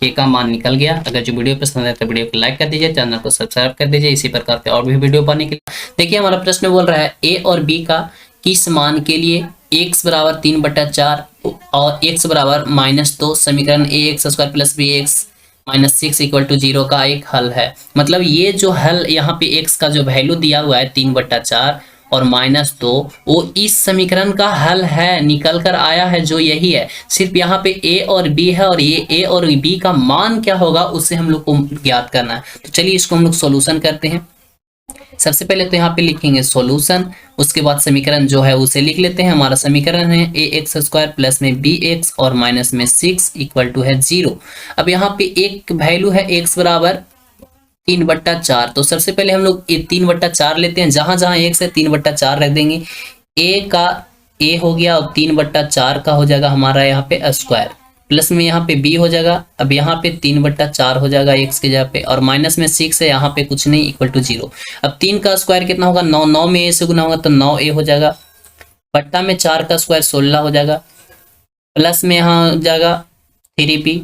k का मान निकल गया। अगर जो वीडियो पसंद है तो वीडियो को लाइक कर दीजिए, चैनल को सब्सक्राइब कर दीजिए इसी प्रकार के और भी वीडियो पाने के लिए। देखिए हमारा प्रश्न बोल रहा है a और b का किस मान के लिए x बराबर 3/4 और x बराबर -2 समीकरण ax² + bx - 6 इक्वल टू 0 का एक हल है। मतलब ये जो हल यहाँ पे x का जो वैल्यू दिया हुआ है 3/4 और -2, वो इस समीकरण का हल है, निकल कर आया है जो यही है। सिर्फ यहाँ पे a और b है, और ये a और b का मान क्या होगा उसे हम लोग को ज्ञात करना है। तो चलिए इसको हम लोग सोल्यूशन करते हैं। सबसे पहले तो यहाँ पे लिखेंगे सॉल्यूशन, उसके बाद समीकरण जो है उसे लिख लेते हैं। हमारा समीकरण है ax² प्लस में bx और माइनस में 6 इक्वल टू है 0। अब यहाँ पे एक वैल्यू है x बराबर 3/4, तो सबसे पहले हम लोग 3/4 लेते हैं, जहां जहां x है 3/4 रख देंगे। a का a हो गया और 3/4 का हो जाएगा हमारा यहाँ पे स्क्वायर, प्लस में यहाँ पे b हो जाएगा। अब यहाँ पे 3/4 हो जाएगा x के जगह पे, और माइनस में 6 है, यहाँ पे कुछ नहीं इक्वल टू 0। अब 3 का स्क्वायर कितना होगा 9, 9 में a से गुना होगा तो 9a हो जाएगा, बट्टा में 4 का स्क्वायर 16 हो जाएगा, प्लस में यहाँ हो जाएगा 3p,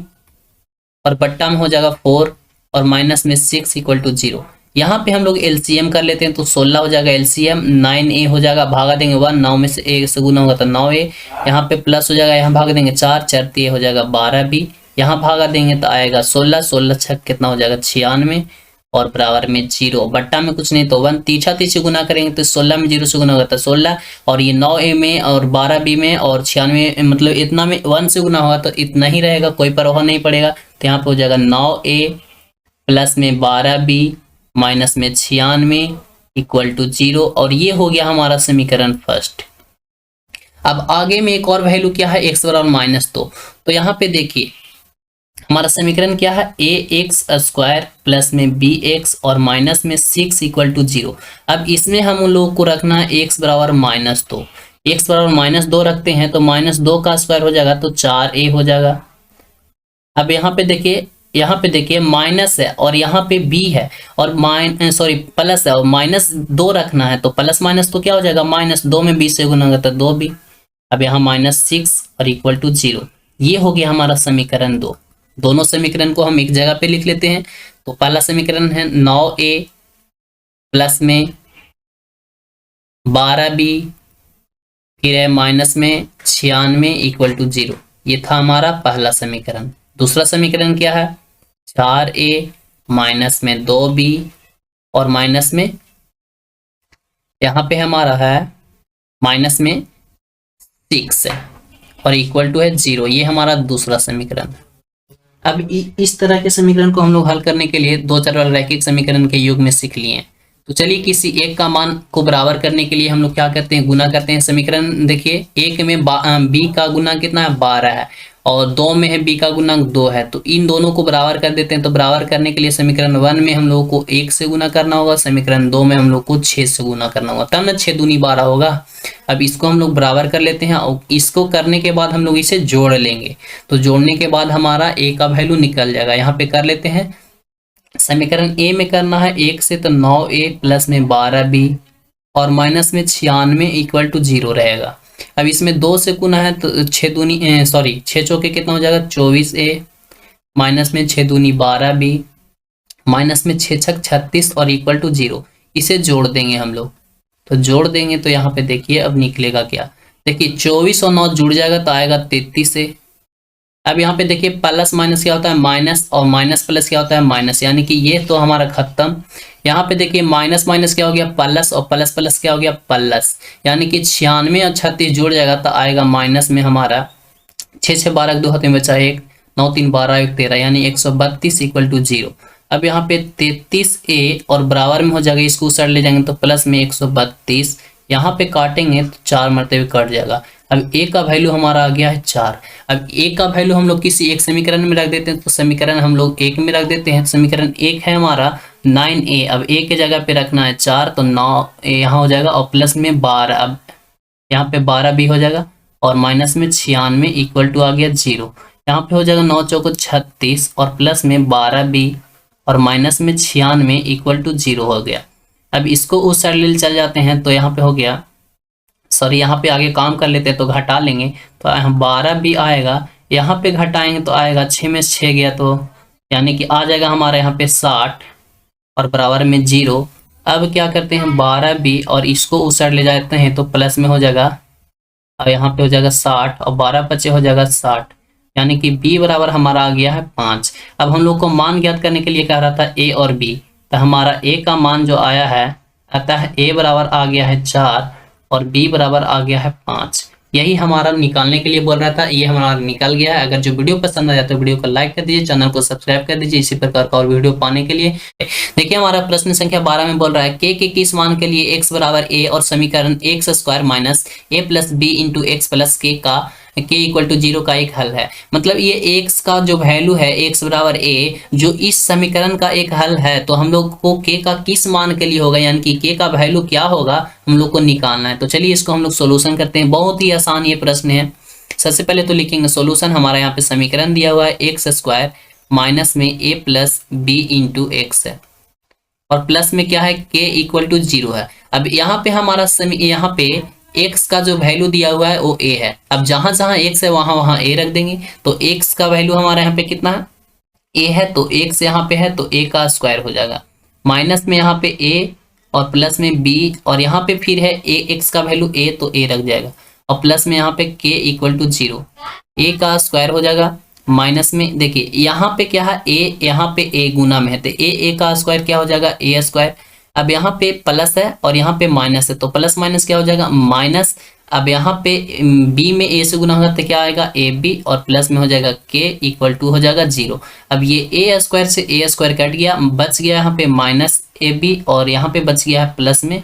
और बट्टा में हो जाएगा 4, और माइनस में 6 इक्वल टू 0। यहाँ पे हम लोग एलसीएम कर लेते हैं तो 16 हो जाएगा, एलसीएम 9a हो जाएगा, भागा देंगे 1, 9 में से a से गुना होगा तो 9a, यहाँ पे प्लस हो जाएगा, यहाँ भाग देंगे 4, 4 3 हो जाएगा 12b, यहाँ भागा देंगे तो आएगा 16, 16 6 कितना हो जाएगा 96, और बराबर में 0, बट्टा में कुछ नहीं तो 1, तीछा तीछी गुना करेंगे तो 16 में 0 से गुना होगा तो 16, और ये 9a में और 12b में और 96 मतलब इतना में 1 से गुना होगा तो इतना ही रहेगा, कोई परवाह नहीं पड़ेगा। तो यहाँ पे हो जाएगा 9a प्लस में 12b माइनस में 96 इक्वल टू 0, और ये हो गया हमारा समीकरण फर्स्ट। अब आगे में एक और वैल्यू क्या है x बराबर -2, तो यहाँ पे देखिए हमारा समीकरण क्या है ax² प्लस में bx और माइनस में 6 इक्वल टू 0। अब इसमें हम उन लोगों को रखना है x बराबर -2, x बराबर -2 रखते हैं तो -2 का स्क्वायर हो जाएगा तो 4a हो जाएगा। अब यहाँ पे देखिए माइनस है और यहाँ पे b है और प्लस है और -2 रखना है तो प्लस माइनस तो क्या हो जाएगा, -2 में b से गुना होगा तो 2b। अब यहाँ -6 और इक्वल टू 0। ये हो गया हमारा समीकरण 2। दोनों समीकरण को हम एक जगह पे लिख लेते हैं। तो पहला समीकरण है 9a प्लस में 12b फिर है माइनस में 96 इक्वल टू 0। ये था हमारा पहला समीकरण। दूसरा समीकरण क्या है, 4a माइनस में 2b और माइनस में यहाँ पे हमारा है माइनस में 6 है और इक्वल टू है 0। ये हमारा दूसरा समीकरण। अब इस तरह के समीकरण को हम लोग हल करने के लिए दो चर वाले रैखिक समीकरण के युग में सीख लिए हैं। तो चलिए किसी एक का मान को बराबर करने के लिए हम लोग क्या करते हैं, गुना करते हैं। समीकरण देखिए, एक में b का गुना कितना है, 12 है और 2 में है b का गुणांक 2 है। तो इन दोनों को बराबर कर देते हैं। तो बराबर करने के लिए समीकरण 1 में हम लोग को 1 से गुना करना होगा, समीकरण 2 में हम लोग को 6 से गुना करना होगा, तब ना 6 दूनी 12 होगा। अब इसको हम लोग बराबर कर लेते हैं और इसको करने के बाद हम लोग इसे जोड़ लेंगे। तो जोड़ने के बाद हमारा a का वैल्यू निकल जाएगा। यहाँ पे कर लेते हैं। समीकरण a में करना है 1 से तो 9a प्लस में 12b और माइनस में 96 इक्वल टू 0 रहेगा। अब इसमें 2 से गुना है तो 6 चौके कितना हो जाएगा, 24a माइनस में 6 दूनी 12b माइनस में 6 छक 36 और इक्वल टू 0। इसे जोड़ देंगे हम लोग। तो जोड़ देंगे तो यहाँ पे देखिए अब निकलेगा क्या, देखिए 24 और 9 जुड़ जाएगा तो आएगा 33 से। अब यहाँ पे देखिए प्लस माइनस क्या होता है, माइनस और माइनस प्लस क्या होता है, माइनस, यानी कि ये तो हमारा खत्म। यहाँ पे देखिए माइनस माइनस क्या हो गया, प्लस और प्लस प्लस क्या हो गया, प्लस, यानी कि 96 और 36 जुड़ जाएगा तो आएगा माइनस में हमारा 6 6 12 2 हाथ में बचा 1 9 3 12 1 13 यानी 132 इक्वल टू 0। अब यहाँ पे 33a और बराबर में हो जाएगा, इसको उस साइड ले जाएंगे तो प्लस में 132, यहाँ पे काटेंगे तो 4 मरते हुए कट जाएगा। अब a का वैल्यू हमारा आ गया है 4। अब a का वैल्यू हम लोग किसी एक समीकरण में रख देते हैं। तो समीकरण हम लोग 1 में रख देते हैं। समीकरण 1 है हमारा 9a, अब a के जगह पे रखना है 4 तो 9a यहाँ हो जाएगा और प्लस में 12, अब यहाँ पे 12b हो जाएगा और माइनस में 96 इक्वल टू आ गया 0। यहाँ पे हो जाएगा 9 चौको 36 और प्लस में 12b और माइनस में 96 इक्वल टू 0 हो गया। अब इसको उस साइड ले चल जाते हैं तो यहाँ पे हो गया, सॉरी यहाँ पे आगे काम कर लेते हैं तो घटा लेंगे तो 12 भी आएगा, यहाँ पे घटाएंगे तो आएगा 6 में 6 गया तो यानी कि आ जाएगा हमारा यहाँ पे 60 और बराबर में 0। अब क्या करते हैं 12 भी और इसको उस साइड ले जाते हैं तो प्लस में हो जाएगा और यहाँ पे हो जाएगा 60 और 12 बचे हो जाएगा 60, यानी कि b बराबर हमारा आ गया है 5। अब हम लोग को मान ज्ञात करने के लिए कह रहा था a और b, तो हमारा a का मान जो आया है अतः a बराबर आ गया है 4 और b बराबर आ गया है 5। यही हमारा निकालने के लिए बोल रहा था, ये हमारा निकल गया है। अगर जो वीडियो पसंद आया तो वीडियो को लाइक कर दीजिए, चैनल को सब्सक्राइब कर दीजिए इसी प्रकार का और वीडियो पाने के लिए। देखिए हमारा प्रश्न संख्या 12 में बोल रहा है k के किस मान के लिए x बराबर a और समीकरण x square minus a plus b into x plus k का k इक्वल टू 0 का एक हल है। मतलब ये x का जो वैल्यू है x बराबर a जो इस समीकरण का एक हल है, तो हम लोग को k का किस मान के लिए होगा, यानी कि k का वैल्यू क्या होगा हम लोग को निकालना है। तो चलिए इसको हम लोग सोल्यूशन करते हैं। बहुत ही आसान ये प्रश्न है। सबसे पहले तो लिखेंगे सोल्यूशन। हमारा यहाँ पे समीकरण दिया हुआ है एक्स स्क्वायर माइनस में a plus b into x है और प्लस में क्या है k इक्वल टू 0 है। अब यहाँ पे हमारा यहाँ पे x का जो वैल्यू दिया हुआ है वो a है। अब जहां जहां x है वहां वहां a रख देंगे। तो x का वैल्यू हमारे यहाँ पे कितना है, a है, तो x यहाँ पे है तो a का स्क्वायर हो जाएगा माइनस में यहाँ पे a और प्लस में b और यहाँ पे फिर है a, x का वैल्यू a तो a रख जाएगा और प्लस में यहाँ पे k इक्वल टू 0, a का स्क्वायर हो जाएगा माइनस में देखिए यहाँ पे क्या है a, यहाँ पे a गुना में है तो a का स्क्वायर क्या हो जाएगा a स्क्वायर। अब यहाँ पे प्लस है और यहाँ पे माइनस है तो प्लस माइनस क्या हो जाएगा माइनस। अब यहाँ पे b में a से गुना होगा तो क्या आएगा ab और प्लस में हो जाएगा k इक्वल टू हो जाएगा 0। अब ये a स्क्वायर से a स्क्वायर कट गया, बच गया यहाँ पे माइनस ab और यहाँ पे बच गया है प्लस में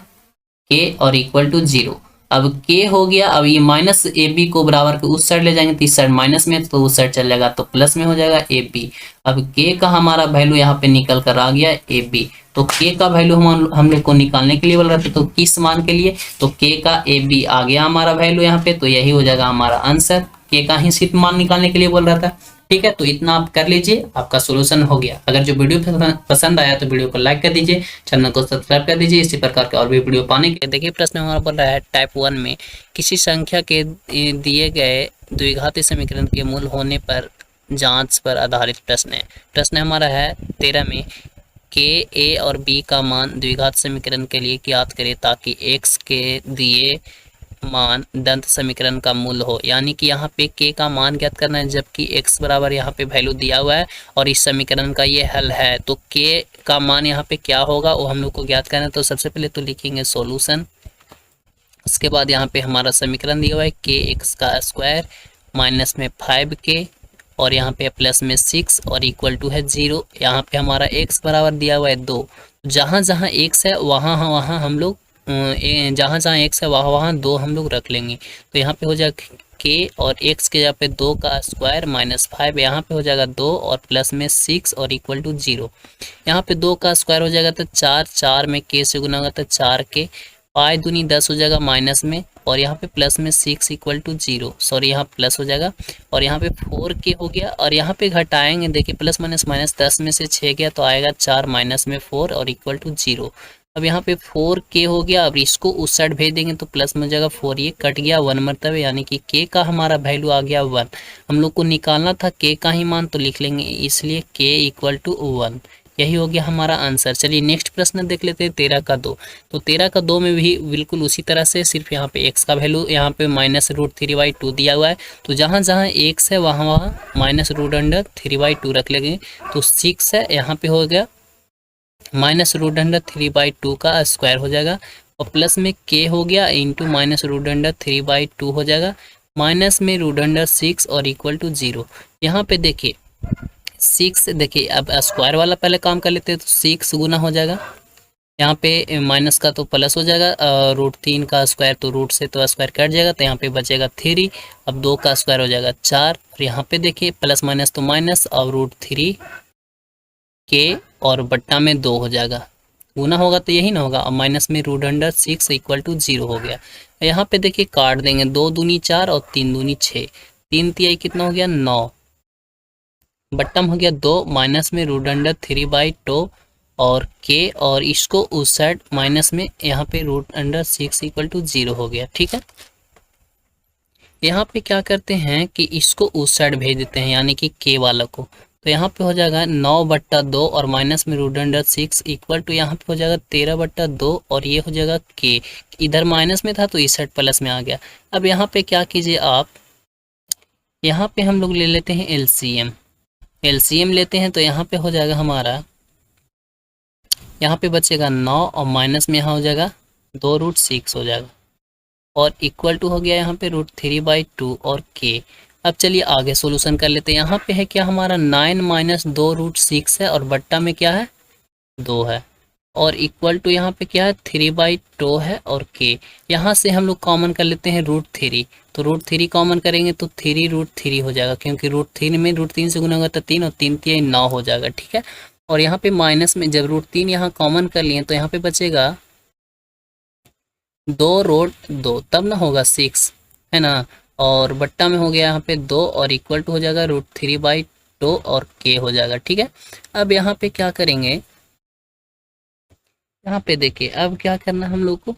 k और इक्वल टू 0। अब k हो गया, अब ये माइनस ए बी को बराबर के उस साइड ले जाएंगे तो इस साइड माइनस में तो उस साइड चल जाएगा तो प्लस में हो जाएगा ए बी। अब k का हमारा वैल्यू यहाँ पे निकल कर आ गया ए बी। तो k का वैल्यू हम लोग को निकालने के लिए बोल रहा था, तो किस मान के लिए, तो k का ए बी आ गया हमारा वैल्यू यहाँ पे, तो यही हो जाएगा हमारा आंसर। k का ही सिर्फ मान निकालने के लिए बोल रहा था। ठीक है, तो इतना आप कर लीजिए, आपका सोल्यूशन हो गया। अगर जो वीडियो पसंद आया तो वीडियो को लाइक कर दीजिए, चैनल को सब्सक्राइब कर दीजिए इसी प्रकार के और भी वीडियो पाने के लिए। देखिए प्रश्न हमारा बोल रहा है टाइप 1 में किसी संख्या के दिए गए द्विघाती समीकरण के मूल होने पर जांच पर आधारित प्रश्न है। प्रश्न हमारा है 13 में के ए और बी का मान द्विघात समीकरण के लिए ज्ञात करें ताकि एक्स के दिए मान दंत समीकरण का मूल हो। यानी कि यहाँ पे k का मान ज्ञात करना है, जबकि x बराबर यहाँ पे वैल्यू दिया हुआ है और इस समीकरण का ये हल है। तो k का मान यहाँ पे क्या होगा वो हम लोग को ज्ञात करना है। तो सबसे पहले तो लिखेंगे सॉल्यूशन, उसके बाद यहाँ पे हमारा समीकरण दिया हुआ है के एक्स का स्क्वायर माइनस में 5k और यहाँ पे प्लस में 6 और इक्वल टू है 0। यहाँ पे हमारा x बराबर दिया हुआ है 2। जहाँ जहाँ x है वहाँ वहाँ हम लोग जहाँ जहाँ x है वहाँ वहाँ 2 हम लोग रख लेंगे। तो यहाँ पे हो जाएगा k और x के यहाँ पे 2 का स्क्वायर माइनस 5, यहाँ पे हो जाएगा 2 और प्लस में 6 और इक्वल टू 0। यहाँ पे 2 का स्क्वायर हो जाएगा तो 4, 4 में k से गुना होगा तो 4k, 5 दूनी 10 हो जाएगा माइनस में और यहाँ पे प्लस में 6 इक्वल टू 0, सॉरी यहाँ प्लस हो जाएगा और यहाँ पे 4k हो गया और यहाँ पे घटाएंगे, देखिए प्लस माइनस माइनस 10 में से 6 गया तो आएगा 4 माइनस में 4 और इक्वल टू 0। अब यहाँ पे 4k हो गया, अब इसको उस साइड भेज देंगे तो प्लस में हो जाएगा 4, ये कट गया 1 मरतबे, यानी कि k का हमारा वैल्यू आ गया 1। हम लोग को निकालना था k का ही मान तो लिख लेंगे, इसलिए k इक्वल टू 1, यही हो गया हमारा आंसर। चलिए नेक्स्ट प्रश्न देख लेते हैं 13 का 2। तो 13 का 2 में भी बिल्कुल उसी तरह से, सिर्फ यहाँ पे x का वैल्यू यहाँ पे -√3/2 दिया हुआ है। तो जहाँ जहाँ x है वहाँ वहाँ -√3/2 रख लेंगे। तो 6 है, यहाँ पे हो गया -√3/2 का स्क्वायर हो जाएगा और प्लस में k हो गया इंटू -√3/2 हो जाएगा, माइनस में √6 और इक्वल टू 0। यहाँ पे देखिए 6, देखिए अब स्क्वायर वाला पहले काम कर लेते हैं। तो 6 गुना हो जाएगा, यहाँ पे माइनस का तो प्लस हो जाएगा, √3 का स्क्वायर तो रूट से तो स्क्वायर कट जाएगा तो यहाँ पे बचेगा 3। अब 2 का स्क्वायर हो जाएगा 4 और यहाँ पे देखिए प्लस माइनस तो माइनस और √3 k और बट्टा में 2 हो जाएगा, गुना होगा तो यही ना होगा, और माइनस में √6 इक्वल टू 0 हो गया। यहाँ पे देखिए काट देंगे, 2 दूनी 4 और 3 दूनी 6, 3 तिहाई कितना हो गया 9, बट्टम हो गया 2 माइनस में √3/2 और k और इसको उस साइड माइनस में यहाँ पे √6 इक्वल टू 0 हो गया। ठीक है, यहाँ पे क्या करते हैं कि इसको उस साइड भेज देते हैं, यानी कि k वाला को। तो यहाँ पे हो जाएगा 9/2 और माइनस में √6 इक्वल टू यहाँ पे हो जाएगा 13/2 और ये हो जाएगा k, इधर माइनस में था तो इस साइड प्लस में आ गया। अब यहाँ पे क्या कीजिए आप, यहाँ पे हम लोग ले लेते हैं एलसीएम लेते हैं। तो यहाँ पे हो जाएगा हमारा, यहाँ पे बचेगा 9 और माइनस में यहाँ हो जाएगा 2√6 हो जाएगा और इक्वल टू हो गया यहाँ पे √3/2 और k। अब चलिए आगे सॉल्यूशन कर लेते हैं। यहाँ पे है क्या हमारा 9 माइनस 2√6 है और बट्टा में क्या है 2 है और इक्वल टू यहाँ पे क्या है 3/2 है और k। यहाँ से हम लोग कॉमन कर लेते हैं √3, तो √3 कॉमन करेंगे तो 3√3 हो जाएगा, क्योंकि √3 में √3 से गुना होगा तो 3 और 3 तिहाई 9 हो जाएगा। ठीक है, और यहाँ पे माइनस में जब √3 यहाँ कॉमन कर लिए तो यहाँ पे बचेगा 2√2, तब ना होगा 6 है ना, और बट्टा में हो गया यहाँ पे 2 और इक्वल टू हो जाएगा √3/2 और k हो जाएगा। ठीक है, अब यहाँ पे क्या करेंगे, यहाँ पे देखिए अब क्या करना हम लोग को,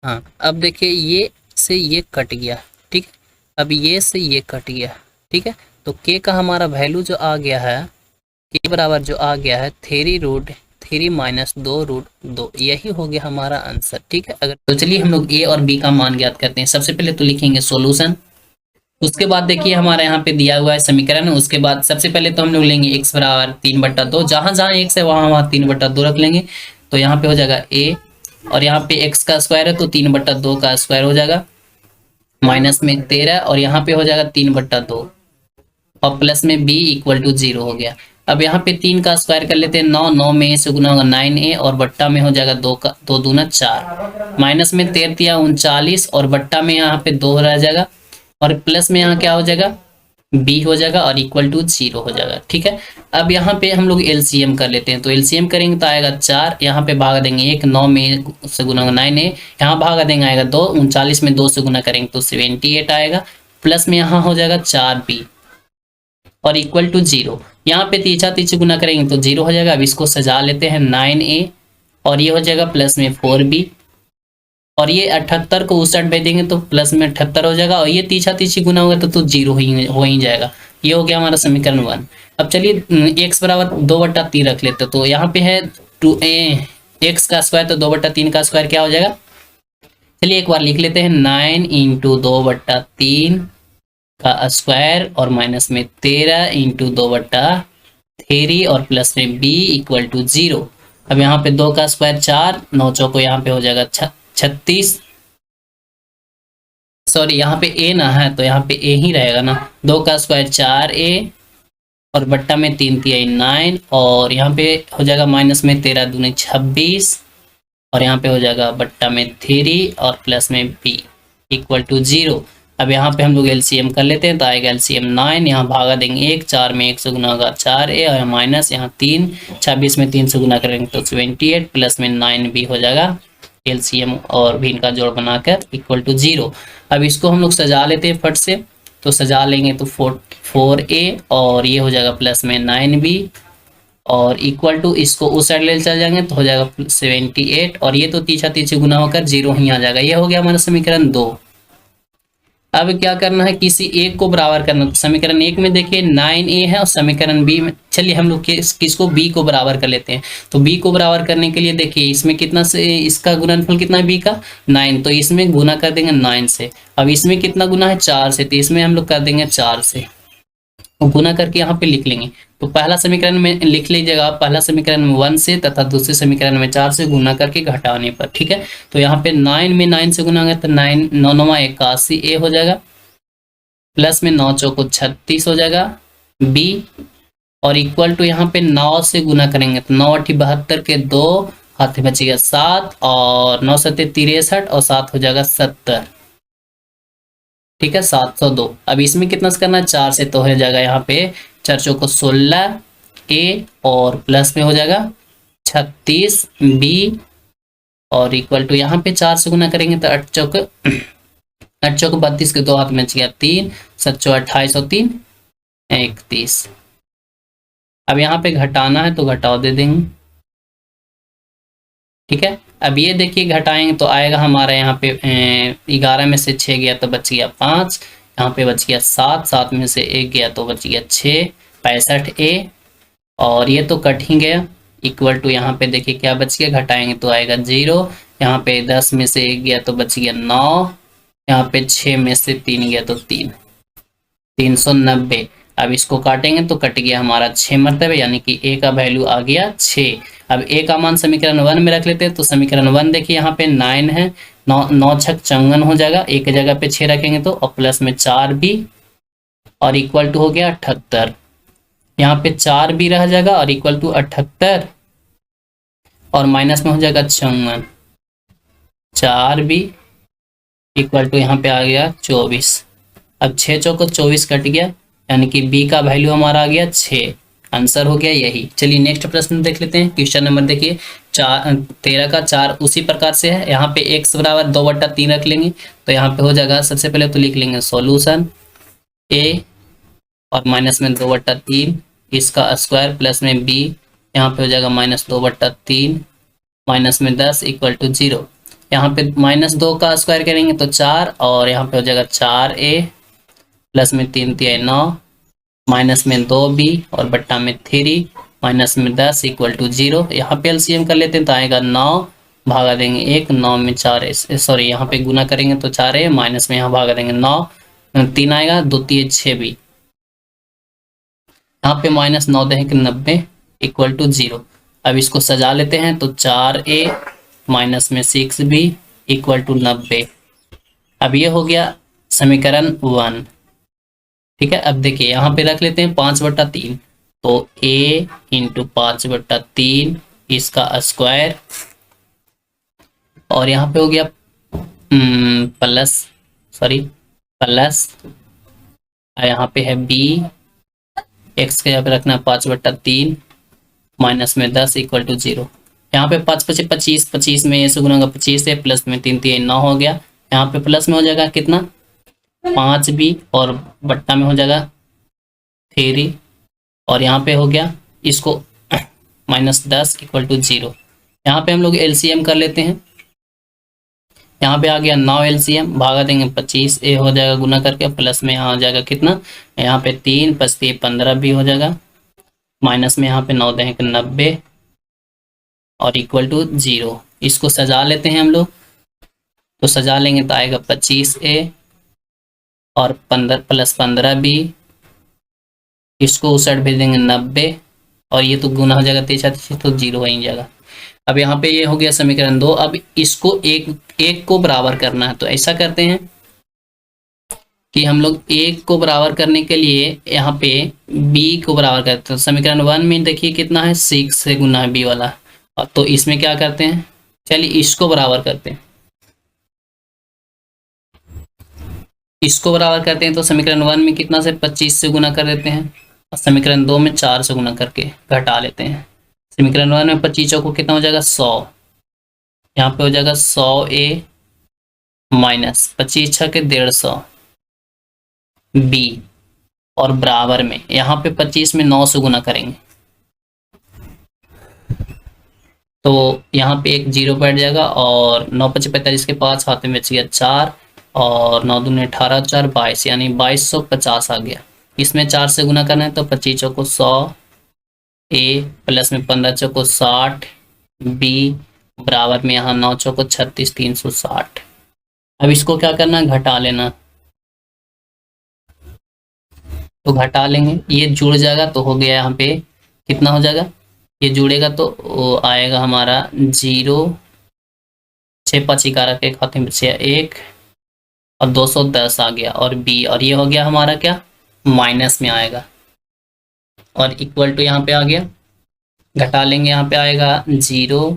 हाँ अब देखिए ये से ये कट गया। ठीक है, अब ये से ये कट गया। ठीक है, तो k का हमारा वैल्यू जो आ गया है, k बराबर जो आ गया है 3√3 माइनस 2√2, यही हो गया हमारा आंसर। ठीक है, अगर तो चलिए हम लोग a और b का मान ज्ञात करते हैं। सबसे पहले तो लिखेंगे सॉल्यूशन, उसके बाद देखिए हमारा यहाँ पे दिया हुआ है समीकरण। उसके बाद सबसे पहले तो हम लोग लेंगे x बराबर 3/2, जहाँ जहाँ x है वहाँ वहाँ 3/2 रख लेंगे। तो यहाँ पे हो जाएगा a और यहाँ पे x का स्क्वायर है तो 3/2 का स्क्वायर हो जाएगा, माइनस में 13 और यहाँ पे हो जाएगा 3/2 और प्लस में b इक्वल टू 0 हो गया। अब यहाँ पे 3 का स्क्वायर कर लेते हैं 9, 9 में ए से गुना होगा 9a और बट्टा में हो जाएगा 2 का 2 दूना 4, माइनस में 13 39 और बट्टा में यहाँ पे 2 रह जाएगा और प्लस में यहाँ क्या हो जाएगा b हो जाएगा और इक्वल टू 0 हो जाएगा। ठीक है, अब यहाँ पे हम लोग एलसीएम कर लेते हैं, तो एलसीएम करेंगे तो आएगा 4, यहाँ पे भागा देंगे 1, 9 में से गुना होगा 9a, यहाँ भागा देंगे आएगा 2, 39 में 2 से गुना करेंगे तो 78 आएगा, प्लस में यहाँ हो जाएगा 4b और इक्वल टू 0। यहाँ पे तीछा तीछी गुना करेंगे तो 0 हो जाएगा। अब इसको सजा लेते हैं 9a और ये हो जाएगा प्लस में 4b और ये 78 को उस साइड भेज देंगे तो प्लस में 78 हो जाएगा और ये तीछा तीछी गुना होगा तो 0 हो ही जाएगा। ये हो गया हमारा समीकरण 1। अब चलिए x बराबर 2/3 रख लेते, तो यहाँ पे है 2x का स्क्वायर तो 2/3 का स्क्वायर क्या हो जाएगा। चलिए एक बार लिख लेते हैं 9 इंटू 2/3 का स्क्वायर और माइनस में 13 इंटू 2/3 और प्लस में b इक्वल टू 0। अब यहाँ पे 2 का स्क्वायर 4, 9 चौको यहाँ पे हो जाएगा 36, सॉरी यहाँ पे a ना है तो यहाँ पे a ही रहेगा ना। 2 का स्क्वायर 4a और बट्टा में 3 3 9 और यहाँ पे हो जाएगा माइनस में 13 दूनी 26 और यहाँ पे हो जाएगा बट्टा में 3 और प्लस में b इक्वल टू 0। अब यहाँ पे हम लोग एलसीएम कर लेते हैं तो आएगा एलसीएम 9, यहाँ भागा देंगे 1, 4 में 1 से गुना होगा 4a और माइनस यहाँ 3, 26 में 3 से गुना करेंगे तो 78 प्लस में 9b हो जाएगा एलसीएम और भी इनका जोड़ बनाकर इक्वल टू 0। अब इसको हम लोग सजा लेते हैं फट से, तो सजा लेंगे तो 4a और ये हो जाएगा प्लस में 9b और इक्वल टू इसको उस साइड ले चल जाएंगे तो हो जाएगा 78 और ये तो तीछा तीछी गुना होकर 0 ही आ जाएगा। ये हो गया हमारा समीकरण 2। अब क्या करना है, किसी एक को बराबर करना, तो समीकरण 1 में देखिए 9a है और समीकरण b में चलिए हम लोग किसको b को बराबर कर लेते हैं। तो b को बराबर करने के लिए देखिए इसमें कितना से इसका गुणनफल कितना है b का 9, तो इसमें गुना कर देंगे 9 से। अब इसमें कितना गुना है 4 से, तो इसमें हम लोग कर देंगे 4 से और गुना करके यहाँ पे लिख लेंगे। तो पहला समीकरण में लिख लीजिएगा, पहला समीकरण में 1 से तथा दूसरे समीकरण में 4 से गुना करके घटाने पर। ठीक है, तो यहाँ पे 9 में 9 से गुना होगा तो 9 9 9 81a हो जाएगा, प्लस में 9 चौको 36 हो जाएगा b और इक्वल टू यहाँ पे 9 से गुना करेंगे तो 9 8 72 के 2 हाथ में बचेगा 7 और 9 7 63 और 7 हो जाएगा 70। ठीक है, 702। अब इसमें कितना से करना है 4 से, तो हो जाएगा यहाँ पे 4 चौको 16a और प्लस में हो जाएगा 36b और इक्वल टू यहाँ पे 4 से गुना करेंगे तो 8 चौको 32 के 2 हाथ में बच गया 3, 7 चौ 28 और 3 31। अब यहाँ पे घटाना है तो घटाओ दे देंगे। ठीक है, अब ये देखिए घटाएंगे तो आएगा हमारा यहाँ पे 11 में से 6 गया तो बच गया 5, यहाँ पे बच गया 7, 7 में से 1 गया तो बच गया 6, 65a और ये तो कट ही गया इक्वल टू यहाँ पे देखिए क्या बच गया, घटाएंगे तो आएगा 0, यहाँ पे 10 में से 1 गया तो बच गया 9, यहाँ पे 6 में से 3 गया तो 3, 390। अब इसको काटेंगे तो कट गया हमारा 6 मरतबे, यानी कि a का वैल्यू आ गया 6। अब a का मान समीकरण 1 में रख लेते हैं, तो समीकरण 1 देखिए यहाँ पे 9 है, 9 छक 54 हो जाएगा, एक जगह पे 6 रखेंगे तो और प्लस में 4 भी और इक्वल टू हो गया 78। यहाँ पे 4 भी रह जाएगा और इक्वल टू 78 और माइनस में हो जाएगा 54, 4 भी इक्वल टू यहाँ पे आ गया 24। अब 6 चौको 24 कट गया, यानी कि b का वैल्यू हमारा आ गया 6, आंसर हो गया यही। चलिए नेक्स्ट प्रश्न देख लेते हैं। क्वेश्चन नंबर देखिए 13 का 4 उसी प्रकार से है। यहाँ पे x बराबर 2/3 रख लेंगे, तो यहाँ पे हो जाएगा सबसे पहले तो लिख लेंगे सॉल्यूशन a और माइनस में 2/3 इसका स्क्वायर प्लस में b, यहाँ पे हो जाएगा -2/3 माइनस में 10 इक्वल टू 0। यहाँ पे -2 का स्क्वायर करेंगे तो 4 और यहाँ पे हो जाएगा 4a प्लस में 3 3 9 माइनस में 2b और बट्टा में 3 माइनस में 10 इक्वल टू 0। यहाँ पे एलसीएम कर लेते हैं तो आएगा 9, भागा देंगे 1, 9 में 4 सॉरी यहाँ पे गुना करेंगे तो 4 माइनस में यहाँ भागा देंगे 9, 3 आएगा 2 3 6 भी, यहाँ पे -9 देंगे 90 इक्वल टू 0। अब इसको सजा लेते हैं तो 4a माइनस में 6b इक्वल टू 90। अब ये हो गया समीकरण 1। ठीक है, अब देखिए यहाँ पे रख लेते हैं 5/3, तो a इंटू 5/3 इसका स्क्वायर, और यहाँ पे हो गया प्लस यहाँ पे है b, x के यहाँ पे रखना 5/3 माइनस में 10 इक्वल टू 0। यहाँ पे 5 5 25, 25 में से गुना 25 है, प्लस में 3 3 9 हो गया। यहाँ पे प्लस में हो जाएगा कितना 5b, और बट्टा में हो जाएगा 3, और यहाँ पे हो गया इसको -10 इक्वल टू 0। यहाँ पे हम लोग एलसीएम कर लेते हैं। यहाँ पे आ गया 9 एलसीएम, भागा देंगे 25a हो जाएगा गुना करके, प्लस में यहाँ आ जाएगा कितना, यहाँ पे 3 + 3 15 भी हो जाएगा, माइनस में यहाँ पे 9 देंगे 90 और इक्वल टू 0। इसको सजा लेते हैं हम लोग, तो सजा लेंगे तो आएगा 25a और 15 + 15b, इसको उस साइड भेज देंगे 90, और ये तो गुना हो जाएगा 3 तो 0 हो ही जाएगा। अब यहाँ पे ये हो गया समीकरण 2। अब इसको एक को बराबर करना है, तो ऐसा करते हैं कि हम लोग एक को बराबर करने के लिए यहाँ पे b को बराबर करते हैं। तो समीकरण 1 में देखिए कितना है 6 से गुना है b वाला, और तो इसमें क्या करते हैं, चलिए इसको बराबर करते हैं, इसको बराबर करते हैं। तो समीकरण 1 में कितना से 25 से गुना कर देते हैं, और समीकरण 2 में 4 से गुना करके घटा लेते हैं। समीकरण 1 में 25 को कितना हो जाएगा 100, यहाँ पे हो जाएगा 100a माइनस 25 6 के 150 b, और बराबर में यहाँ पे 25 में 9 से गुना करेंगे, तो यहाँ पे एक 0 बैठ जाएगा, और 9 × 5 = 45 के 5 हाथ में बच गया 4, और 9 दूनी 18 4 22, यानी 2250 आ गया। इसमें 4 से गुना करना है, तो 25 चौको 100 a प्लस में 15 चौको 60 b, बराबर में यहाँ 9 चौको 36 360। अब इसको क्या करना है, घटा लेना, तो घटा लेंगे, ये जुड़ जाएगा तो हो गया, यहाँ पे कितना हो जाएगा, ये जुड़ेगा तो आएगा हमारा 0 6 5 11 के खाते में बचे 1, और 210 आ गया, और b, और ये हो गया हमारा क्या माइनस में आएगा, और इक्वल टू यहाँ पे आ गया, घटा लेंगे, यहाँ पे आएगा 0,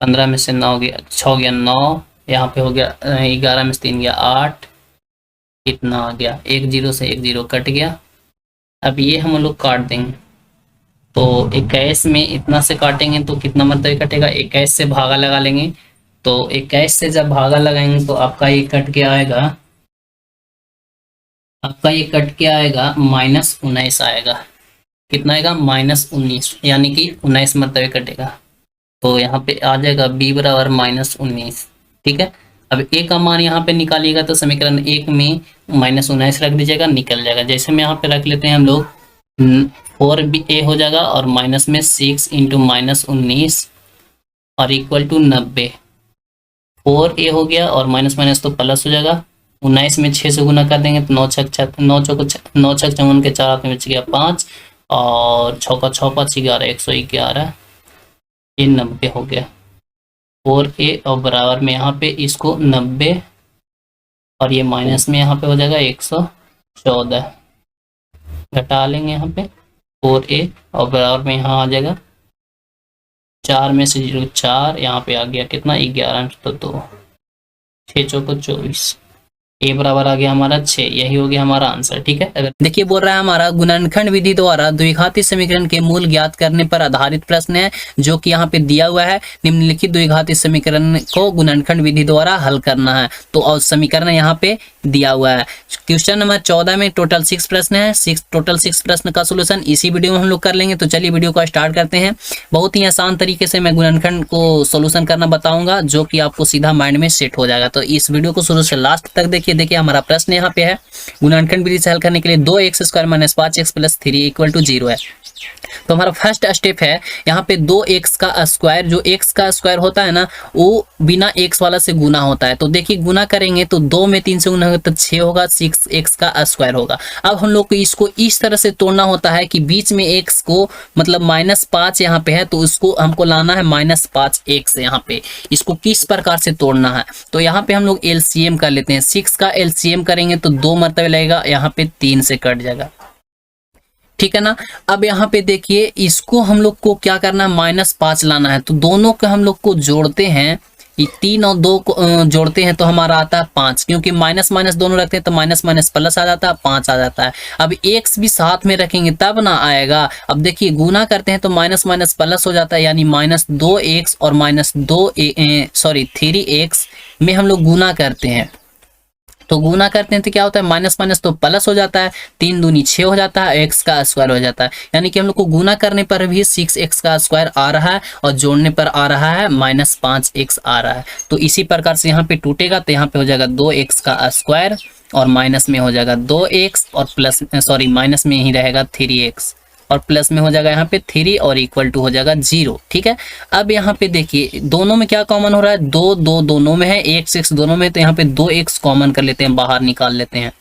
15 में से 9 गया 6 गया 9, यहाँ पे हो गया 11 में से 3 गया 8, कितना आ गया 1 0 से 1 0 कट गया। अब ये हम लोग काट देंगे, तो 21 में इतना से काटेंगे तो कितना मतलब कटेगा, 21 से भागा लगा लेंगे, तो 21 से जब भागा लगाएंगे तो आपका ये कट के आएगा, आपका ये कट के आएगा -19 आएगा। कितना आएगा -19, यानी कि 19 मतलब कटेगा, तो यहाँ पे आ जाएगा b बराबर -19। ठीक है, अब a का मान यहाँ पे निकालिएगा, तो समीकरण 1 में -19 रख दीजिएगा, निकल जाएगा। जैसे में यहाँ पे रख लेते हैं हम लोग 4a हो जाएगा, और माइनस में 6 × -19 और इक्वल टू 90। 4a हो गया, और माइनस माइनस तो प्लस हो जाएगा, 19 में 6 से गुना कर देंगे तो 9 छक 54 के 4 हाथ में बच गया 5, और 6 का 6 5 11 111, ये 90 हो गया 4a, और बराबर में यहाँ पे इसको 90, और ये माइनस में यहाँ पे हो जाएगा 114, घटा लेंगे यहाँ पे 4a, और बराबर में यहाँ आ जाएगा 4 में से 0 4, यहाँ पे आ गया कितना 11 तो 2, 6 चौको 24, a बराबर आ गया हमारा 6। यही हो गया हमारा आंसर। ठीक है, अगर देखिए बोल रहा है हमारा गुणनखंड विधि द्वारा द्विघाती समीकरण के मूल ज्ञात करने पर आधारित प्रश्न है, जो कि यहाँ पे दिया हुआ है। निम्नलिखित द्विघाती समीकरण को गुणनखंड विधि द्वारा हल करना है, तो और समीकरण यहाँ पे दिया हुआ है। क्वेश्चन नंबर 14 में टोटल 6 प्रश्न है, टोटल 6 प्रश्न का सोल्यूशन इसी वीडियो में हम लोग कर लेंगे। तो चलिए वीडियो को स्टार्ट करते हैं। बहुत ही आसान तरीके से मैं गुणनखंड को सोल्यूशन करना बताऊंगा, जो कि आपको सीधा माइंड में सेट हो जाएगा। तो इस वीडियो को शुरू से लास्ट तक देखिए हमारा प्रश्न यहाँ पे है, गुणनखंड विधि से हल करने के लिए 2x² - 5x + 3 = 0 है। तो हमारा फर्स्ट स्टेप है यहाँ पे 2x का स्क्वायर, जो x का स्क्वायर होता है ना, वो बिना x वाला से गुना होता है। तो देखिए गुना करेंगे तो 2 में 3 से गुना होगा तो 6 होगा, 6x का स्क्वायर होगा। अब हम लोग को इसको इस तरह से तोड़ना होता है कि बीच में x को मतलब -5 यहाँ पे है, तो उसको हमको लाना है -5x यहाँ पे। इसको किस प्रकार से तोड़ना है, तो यहाँ पे हम लोग LCM कर लेते हैं। 6 का LCM करेंगे तो 2 मरतबे लगेगा, यहाँ पे 3 से कट जाएगा। ठीक है ना। अब यहाँ पे देखिए इसको हम लोग को क्या करना है, -5 लाना है। तो दोनों के हम लोग को जोड़ते हैं, ये 3 और 2 को जोड़ते हैं तो हमारा आता है 5, क्योंकि माइनस माइनस दोनों रखते हैं तो माइनस माइनस प्लस आ जाता है, 5 आ जाता है। अब एक्स भी साथ में रखेंगे तब ना आएगा। अब देखिए गुना करते हैं तो माइनस माइनस प्लस हो जाता है, यानी -2x और -3x में हम लोग गुना करते हैं। तो गुना करते हैं तो क्या होता है, माइनस माइनस तो प्लस हो जाता है, 3 दूनी 6 हो जाता है, x का स्क्वायर हो जाता है। यानी कि हम लोग को गुना करने पर भी 6x का स्क्वायर आ रहा है और जोड़ने पर आ रहा है -5x आ रहा है। तो इसी प्रकार से यहाँ पे टूटेगा तो यहाँ पे हो जाएगा 2x का स्क्वायर और माइनस में हो जाएगा 2x और प्लस माइनस में ही रहेगा 3x और प्लस में हो जाएगा यहाँ पे 3 और इक्वल टू हो जाएगा 0। ठीक है। अब यहाँ पे देखिए दोनों में क्या कॉमन हो रहा है, 2 2 दोनों में है, x दोनों में, तो यहाँ पे 2x कॉमन कर लेते हैं, बाहर निकाल लेते हैं।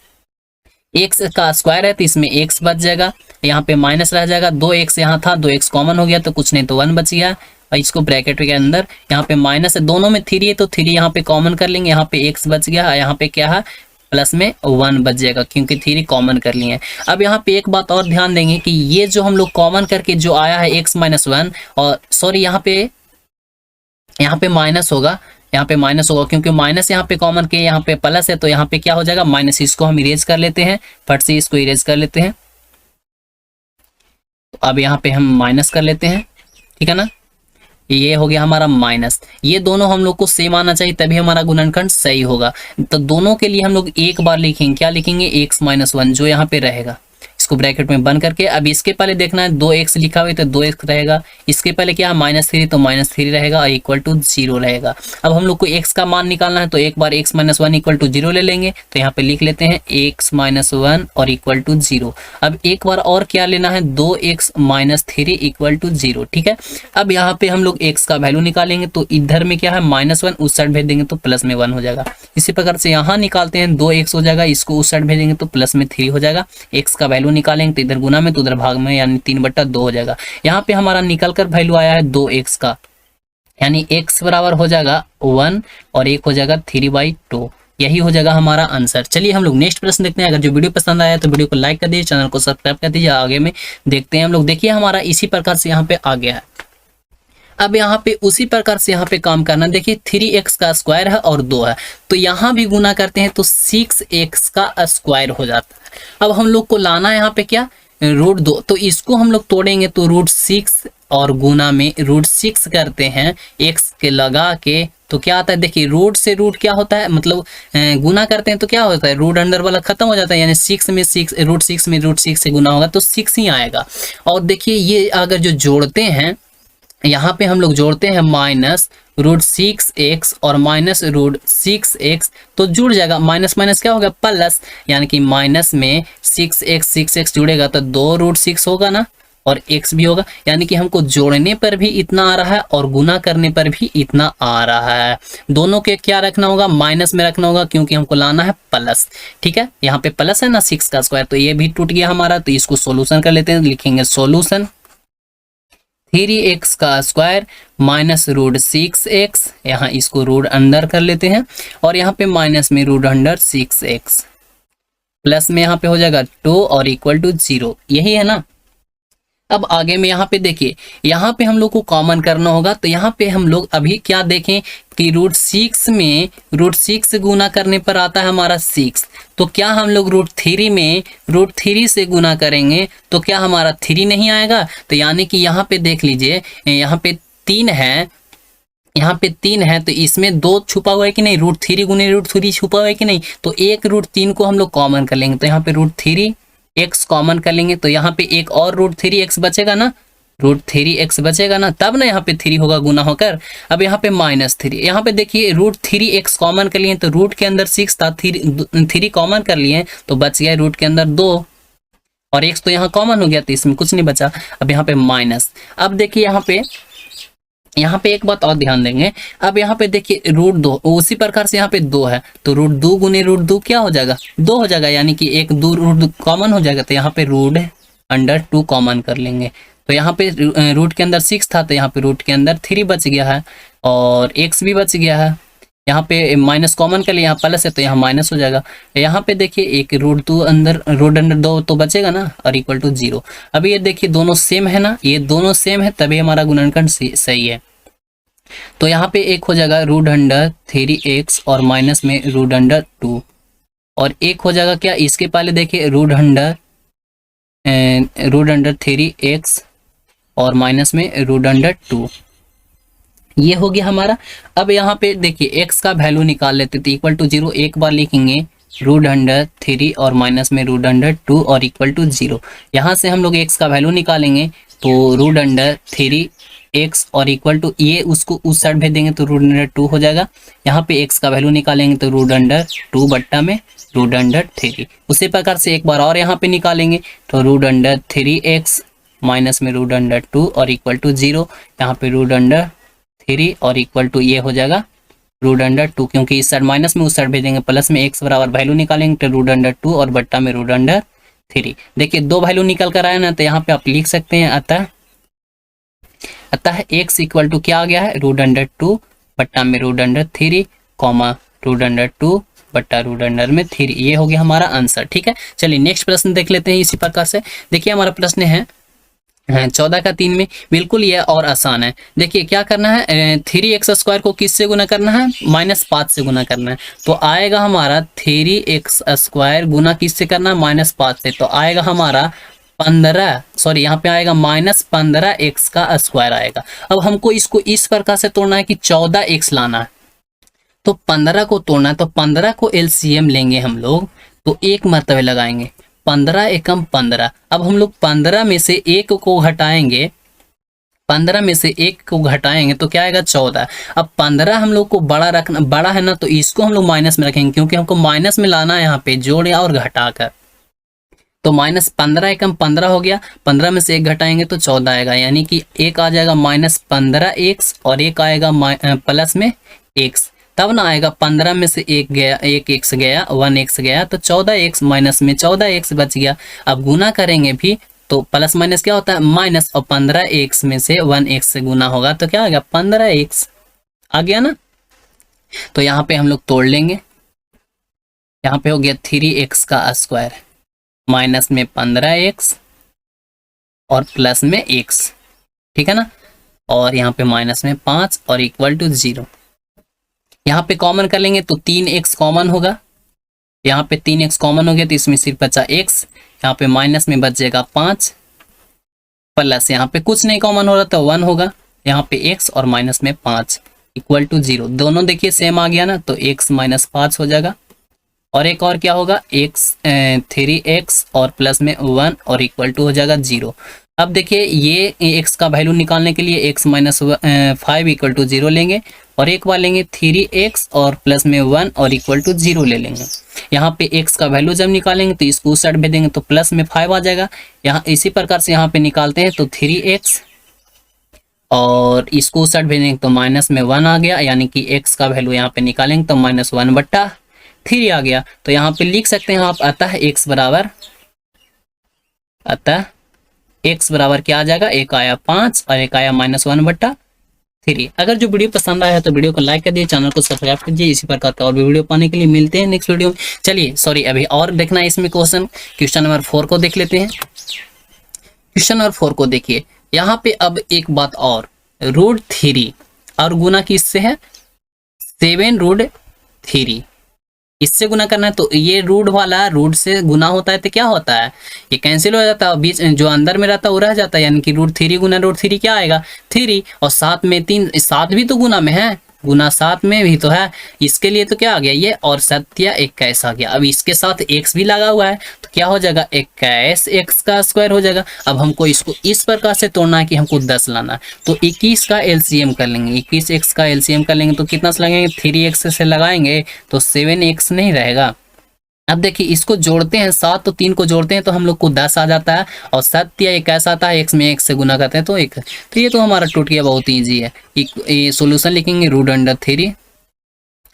x का स्क्वायर है तो इसमें x बच जाएगा, यहाँ पे माइनस रह जाएगा, 2x यहाँ था, 2x कॉमन हो गया तो कुछ नहीं तो 1 बच गया। और इसको ब्रैकेट के अंदर यहाँ पे माइनस है, दोनों में 3 है तो 3 यहाँ पे कॉमन कर लेंगे, यहाँ पे x बच गया, यहाँ पे क्या है प्लस में 1 बच जाएगा क्योंकि 3 कॉमन कर लिए हैं। अब यहाँ पे एक बात और ध्यान देंगे कि ये जो हम लोग कॉमन करके जो आया है x-1 और यहाँ पे माइनस होगा, यहाँ पे माइनस होगा क्योंकि माइनस यहाँ पे कॉमन के यहाँ पे प्लस है तो यहाँ पे क्या हो जाएगा माइनस। इसको हम इरेज कर लेते हैं, फट से इसको इरेज कर लेते हैं। तो अब यहाँ पे हम माइनस कर लेते हैं, ठीक है ना। ये हो गया हमारा माइनस, ये दोनों हम लोग को सेम आना चाहिए तभी हमारा गुणनखंड सही होगा। तो दोनों के लिए हम लोग एक बार लिखेंगे, क्या लिखेंगे, x-1 जो यहाँ पे रहेगा, इसको ब्रैकेट में बंद करके। अब इसके पहले देखना है 2x लिखा हुआ है तो 2x रहेगा, इसके पहले क्या है -3 तो -3 रहेगा और इक्वल टू 0 रहेगा। अब हम लोग को x का मान निकालना है तो एक बार x-1 इक्वल टू 0 ले लेंगे, तो यहाँ पे लिख लेते हैं x-1 और इक्वल टू 0। अब एक बार और क्या लेना है, 2x-3 इक्वल टू 0। ठीक है। अब यहाँ पे हम लोग x का वैल्यू निकालेंगे तो इधर में क्या है -1, उस साइड भेज देंगे तो प्लस में 1 हो जाएगा। इसी प्रकार से यहाँ निकालते हैं 2x हो जाएगा, इसको उस साइड भेजेंगे तो प्लस में 3 हो जाएगा। x का वैल्यू निकालेंगे तो इधर गुना में तो उधर भाग में, यानी 3/2 हो जाएगा। यहाँ पे हमारा निकल कर वैल्यू आया है 2x का, यानी x बराबर हो जाएगा 1 और 1 हो जाएगा 3/2। यही हो जाएगा हमारा आंसर। चलिए हम लोग नेक्स्ट प्रश्न देखते हैं। अगर जो वीडियो पसंद आया तो वीडियो को लाइक कर दीजिए, चैनल को सब्सक्राइब कर दीजिए। आगे में देखते हैं हम लोग। देखिए हमारा इसी प्रकार से यहाँ पे आ गया है। अब यहाँ पे उसी प्रकार से यहाँ पे काम करना, देखिए 3x का स्क्वायर है और 2 है तो यहाँ भी गुना करते हैं तो 6x का स्क्वायर हो जाता है। अब हम लोग को लाना है यहाँ पे क्या, √2, तो इसको हम लोग तोड़ेंगे तो √6 और गुना में √6 करते हैं x के लगा के तो क्या आता है, देखिए रूट से रूट क्या होता है, मतलब गुना करते हैं तो क्या होता है, रूट अंडर वाला खत्म हो जाता है, यानी 6 में √6 से गुना होगा तो 6 ही आएगा। और देखिए ये अगर जो जोड़ते हैं, यहाँ पे हम लोग जोड़ते हैं -√6x और -√6x तो जुड़ जाएगा, माइनस माइनस क्या होगा प्लस, यानी कि माइनस में 6x जुड़ेगा तो 2√6 होगा ना और x भी होगा, यानी कि हमको जोड़ने पर भी इतना आ रहा है और गुना करने पर भी इतना आ रहा है। दोनों के क्या रखना होगा, माइनस में रखना होगा क्योंकि हमको लाना है प्लस। ठीक है, यहाँ पे प्लस है ना 6 का स्क्वायर तो ये भी टूट गया हमारा, तो इसको सोल्यूशन कर लेते हैं। लिखेंगे सोल्यूशन 3x का स्क्वायर -√6x, यहाँ इसको रूट अंडर कर लेते हैं और यहाँ पे माइनस में √6x प्लस में यहाँ पे हो जाएगा 2 और इक्वल टू 0। यही है ना। अब आगे में यहाँ पे देखिए, यहाँ पे हम लोग को कॉमन करना होगा तो यहाँ पे हम लोग अभी क्या देखें कि √6 में √6 गुना करने पर आता है हमारा 6, तो क्या हम लोग √3 में √3 से गुना करेंगे तो क्या हमारा 3 नहीं आएगा। तो यानी कि यहाँ पे देख लीजिए, यहाँ पे 3 है, यहाँ पे 3 है तो इसमें 2 छुपा हुआ है कि नहीं, √3 गुने √3 छुपा हुआ है कि नहीं, तो एक √3 को हम लोग कॉमन कर लेंगे तो यहाँ पे √3x कॉमन कर लेंगे तो यहाँ पे एक और √3x बचेगा ना, √3x बचेगा ना, तब ना यहाँ पे 3 होगा गुना होकर। अब यहाँ पे -3, यहाँ पे देखिए √3x कॉमन कर लिए तो रूट के अंदर 6 था, 3 कॉमन कर लिए तो बच गया रूट के अंदर 2 और x तो यहाँ कॉमन हो गया तो इसमें कुछ नहीं बचा। अब यहाँ पे माइनस, अब देखिए यहाँ पे एक बात और ध्यान देंगे। अब यहाँ पे देखिए √2, उसी प्रकार से यहाँ पे 2 है तो √2 गुने √2 क्या हो जाएगा, 2 हो जाएगा, यानी कि एक 2 कॉमन हो जाएगा तो यहाँ पे √2 कॉमन कर लेंगे तो यहाँ पे रूट के अंदर 6 था तो यहाँ पे रूट के अंदर 3 बच गया है और x भी बच गया है। यहाँ पे माइनस कॉमन कर लिया, यहाँ प्लस है तो यहाँ माइनस हो जाएगा। यहाँ पे देखिए एक रूट अंडर 2 तो बचेगा ना, और इक्वल टू 0। अभी ये देखिए दोनों सेम है ना, ये दोनों सेम है तभी हमारा गुणनखंड सही है। तो यहाँ पे एक हो जाएगा रूट अंडर 3x और माइनस में रूट अंडर 2, और एक हो जाएगा क्या, इसके पहले देखिए रूट अंडर 3x और माइनस में रूट अंडर 2, ये हो गया हमारा। अब यहाँ पे देखिए x का वैल्यू निकाल लेते थे, इक्वल टू 0 एक बार लिखेंगे रूट अंडर 3 और माइनस में रूट अंडर 2 और इक्वल टू 0। यहाँ से हम लोग x का वैल्यू निकालेंगे तो रूट अंडर 3x और इक्वल टू ये उसको उस साइड भेज देंगे तो रूट अंडर 2 हो जाएगा। यहाँ पे x का वैल्यू निकालेंगे तो रूट अंडर 2 बट्टा में रूट अंडर 3। उसी प्रकार से एक बार और यहाँ पे निकालेंगे तो रूट अंडर 3x माइनस में रूट अंडर 2 और इक्वल टू 0। यहाँ पे रूट अंडर 3 और इक्वल टू ये हो जाएगा रूट अंडर 2, क्योंकि इस साइड माइनस में उस साइड भेजेंगे प्लस में, x बराबर वैल्यू निकालेंगे तो रूट अंडर 2 और बट्टा में रूट अंडर 3। देखिए दो वैल्यू निकल कर आया ना, तो यहाँ पे आप लिख सकते हैं अतः x इक्वल टू क्या आ गया है, रूट अंडर 2 बट्टा में root under 3 comma root under 2 बट्टा रूट अंडर में 3। ये हो गया हमारा आंसर। ठीक है, चलिए नेक्स्ट प्रश्न देख लेते हैं इसी प्रकार से। देखिए हमारा प्रश्न है 14 का 3 में, बिल्कुल ये और आसान है। देखिए क्या करना है, 3x² को किससे गुना करना है, -5 से गुना करना है। तो आएगा हमारा 3x² गुना किससे करना है, -5 से, तो आएगा हमारा 15, सॉरी यहाँ पे आएगा -15x का स्क्वायर आएगा। अब हमको इसको इस प्रकार से तोड़ना है कि 14x लाना है, तो 15 को तोड़ना है, तो 15 को एलसीएम लेंगे हम लोग, तो एक मरतबे लगाएंगे 15 एकम 15। अब हम लोग 15 में से एक को घटाएंगे, 15 में से एक को घटाएंगे तो क्या आएगा 14। अब 15 हम लोग को बड़ा रखना, बड़ा है ना, तो इसको हम लोग माइनस में रखेंगे, क्योंकि हमको माइनस में लाना है यहाँ पे जोड़ और घटाकर। तो -15 एकम 15 हो गया, 15 में से एक घटाएंगे तो 14 आएगा, यानी कि एक आ जाएगा -15x और एक आएगा प्लस में x। तब ना आएगा 15 में से एक गया, एक x गया, 1x गया, तो 14x माइनस में 14x बच गया। अब गुना करेंगे भी तो प्लस माइनस क्या होता है माइनस, और 15x में से 1x से गुना होगा तो क्या आ गया 15x आ गया ना। तो यहाँ पे हम लोग तोड़ लेंगे, यहाँ पे हो गया 3x का स्क्वायर माइनस में 15x और प्लस में x, ठीक है ना, और यहाँ पे माइनस में 5 और इक्वल टू 0। यहाँ पे कॉमन कर लेंगे तो 3x कॉमन होगा, यहाँ पे 3x कॉमन हो गया तो इसमें सिर्फ बचा x, यहाँ पे माइनस में बच जाएगा 5 प्लस यहाँ पे कुछ नहीं कॉमन हो रहा तो 1 होगा, यहाँ पे x और माइनस में 5 इक्वल टू 0। दोनों देखिए सेम आ गया ना, तो x माइनस 5 हो जाएगा, और एक और क्या होगा x 3x और प्लस में 1 और इक्वल टू हो जाएगा 0। अब देखिए ये x का वैल्यू निकालने के लिए x माइनस 5 इक्वल टू 0 लेंगे, और एक बार लेंगे 3x और प्लस में 1 और इक्वल टू 0 ले लेंगे। यहाँ पे x का वैल्यू जब निकालेंगे तो इसको उस साइड भेज देंगे तो प्लस में 5 आ जाएगा। यहाँ इसी प्रकार से यहाँ पे निकालते हैं तो 3x और इसको उस साइड भेजेंगे तो माइनस में 1 आ गया, यानी कि x का वैल्यू यहाँ पे निकालेंगे तो -1 बट्टा 3 आ गया। तो यहाँ पे लिख सकते हैं आप अतः x बराबर क्या आ जाएगा, एक आया 5 और एक आया -1 बट्टा 3। अगर जो वीडियो पसंद आया है तो वीडियो को लाइक कर दिए, चैनल को सब्सक्राइब कीजिए। इसी प्रकार का और भी वीडियो पाने के लिए मिलते हैं नेक्स्ट वीडियो में। चलिए सॉरी अभी और देखना है इसमें क्वेश्चन नंबर 4 को देख लेते हैं। क्वेश्चन नंबर 4 को देखिए, यहाँ पे अब एक बात और, √3 और गुना किससे है 7√3, इससे गुना करना है। तो ये रूट वाला रूट से गुना होता है तो क्या होता है, ये कैंसिल हो जाता है, बीच जो अंदर में रहता है वो रह जाता है, यानी कि √3 गुना √3 क्या आएगा 3, और 7 में 3, 7 भी तो गुना में है, गुना 7 में भी तो है, इसके लिए तो क्या आ गया ये, और 7 21 आ गया। अब इसके साथ x भी लगा हुआ है तो क्या हो जाएगा 21x का स्क्वायर हो जाएगा। अब हमको इसको इस प्रकार से तोड़ना है कि हमको 10 लाना है, तो 21 का एलसीएम कर लेंगे, 21x का एलसीएम कर लेंगे तो कितना से लगेंगे 3x से लगाएंगे तो 7x नहीं रहेगा। अब देखिए इसको जोड़ते हैं, 7 तो 3 को जोड़ते हैं तो हम लोग को 10 आ जाता है, और 7 या 21 आता है, x में 1 से गुना करते हैं तो 1। तो ये तो हमारा टूट गया, बहुत ईजी है। ये सोल्यूशन लिखेंगे √3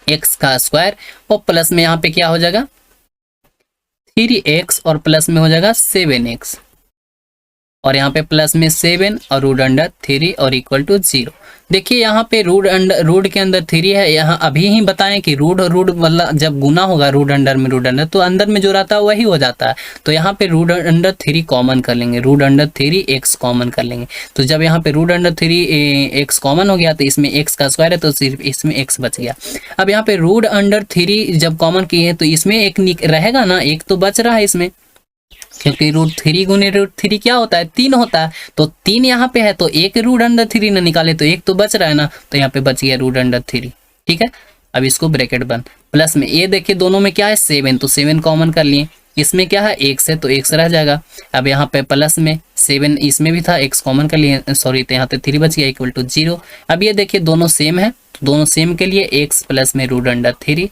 x का स्क्वायर, और प्लस में यहाँ पे क्या हो जाएगा 3x और प्लस में हो जाएगा 7x, और यहाँ पे प्लस में 7 और रूट अंडर 3 और इक्वल टू 0। देखिए यहाँ पे रूट के अंदर 3 है। यहाँ अभी ही बताएं कि रूट मतलब जब गुना होगा रूट अंडर तो अंदर में जो रहता है वही हो जाता है। तो यहाँ पे रूट अंडर 3 कॉमन कर लेंगे, रूट अंडर 3 x कॉमन कर लेंगे। तो जब यहाँ पे रूट अंडर 3 x कॉमन हो गया तो इसमें x का स्क्वायर है तो सिर्फ इसमें x बच गया। अब यहाँ पे रूट अंडर 3 जब कॉमन किए तो इसमें एक रहेगा ना, एक तो बच रहा है इसमें, क्योंकि रूट 3 गुने रूट 3 क्या होता है, 3 होता है। तो 3 यहाँ पे है तो एक रूट अंडर 3 ना निकाले तो एक तो बच रहा है ना, तो यहाँ पे बच गया रूट अंडर 3। ठीक है, अब इसको ब्रैकेट बंद, प्लस में ये देखिए दोनों में क्या है 7, तो 7 कॉमन कर लिए। इसमें क्या है x है तो x रह जाएगा। अब यहाँ पे प्लस में 7 इसमें भी था, x कॉमन कर लिए, सॉरी तो यहाँ पे 3 बच गया इक्वल टू 0। अब ये देखिए दोनों सेम है, तो दोनों सेम के लिए x प्लस में रूट अंडर 3,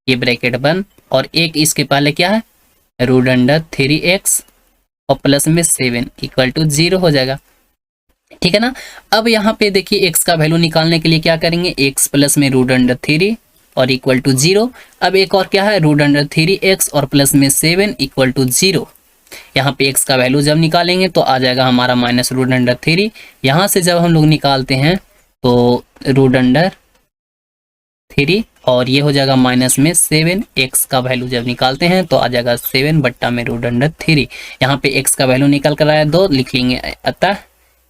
ये ब्रैकेट बंद, और एक इसके पहले क्या है रूट अंडर 3x और प्लस में 7 इक्वल टू 0 हो जाएगा। ठीक है ना। अब यहाँ पे देखिए x का वैल्यू निकालने के लिए क्या करेंगे, x प्लस में रूट अंडर 3 और इक्वल टू 0। अब एक और क्या है रूट अंडर 3x और प्लस में 7 इक्वल टू 0। यहाँ पे x का वैल्यू जब निकालेंगे तो आ जाएगा हमारा माइनस रूट अंडर 3। यहाँ से जब हम लोग निकालते हैं तो रूट अंडर 3 और ये हो जाएगा माइनस में 7, x का वैल्यू जब निकालते हैं तो आ जाएगा 7 बट्टा में रूट अंडर 3। यहाँ पे x का वैल्यू निकल कर आया 2, लिख लेंगे, अतः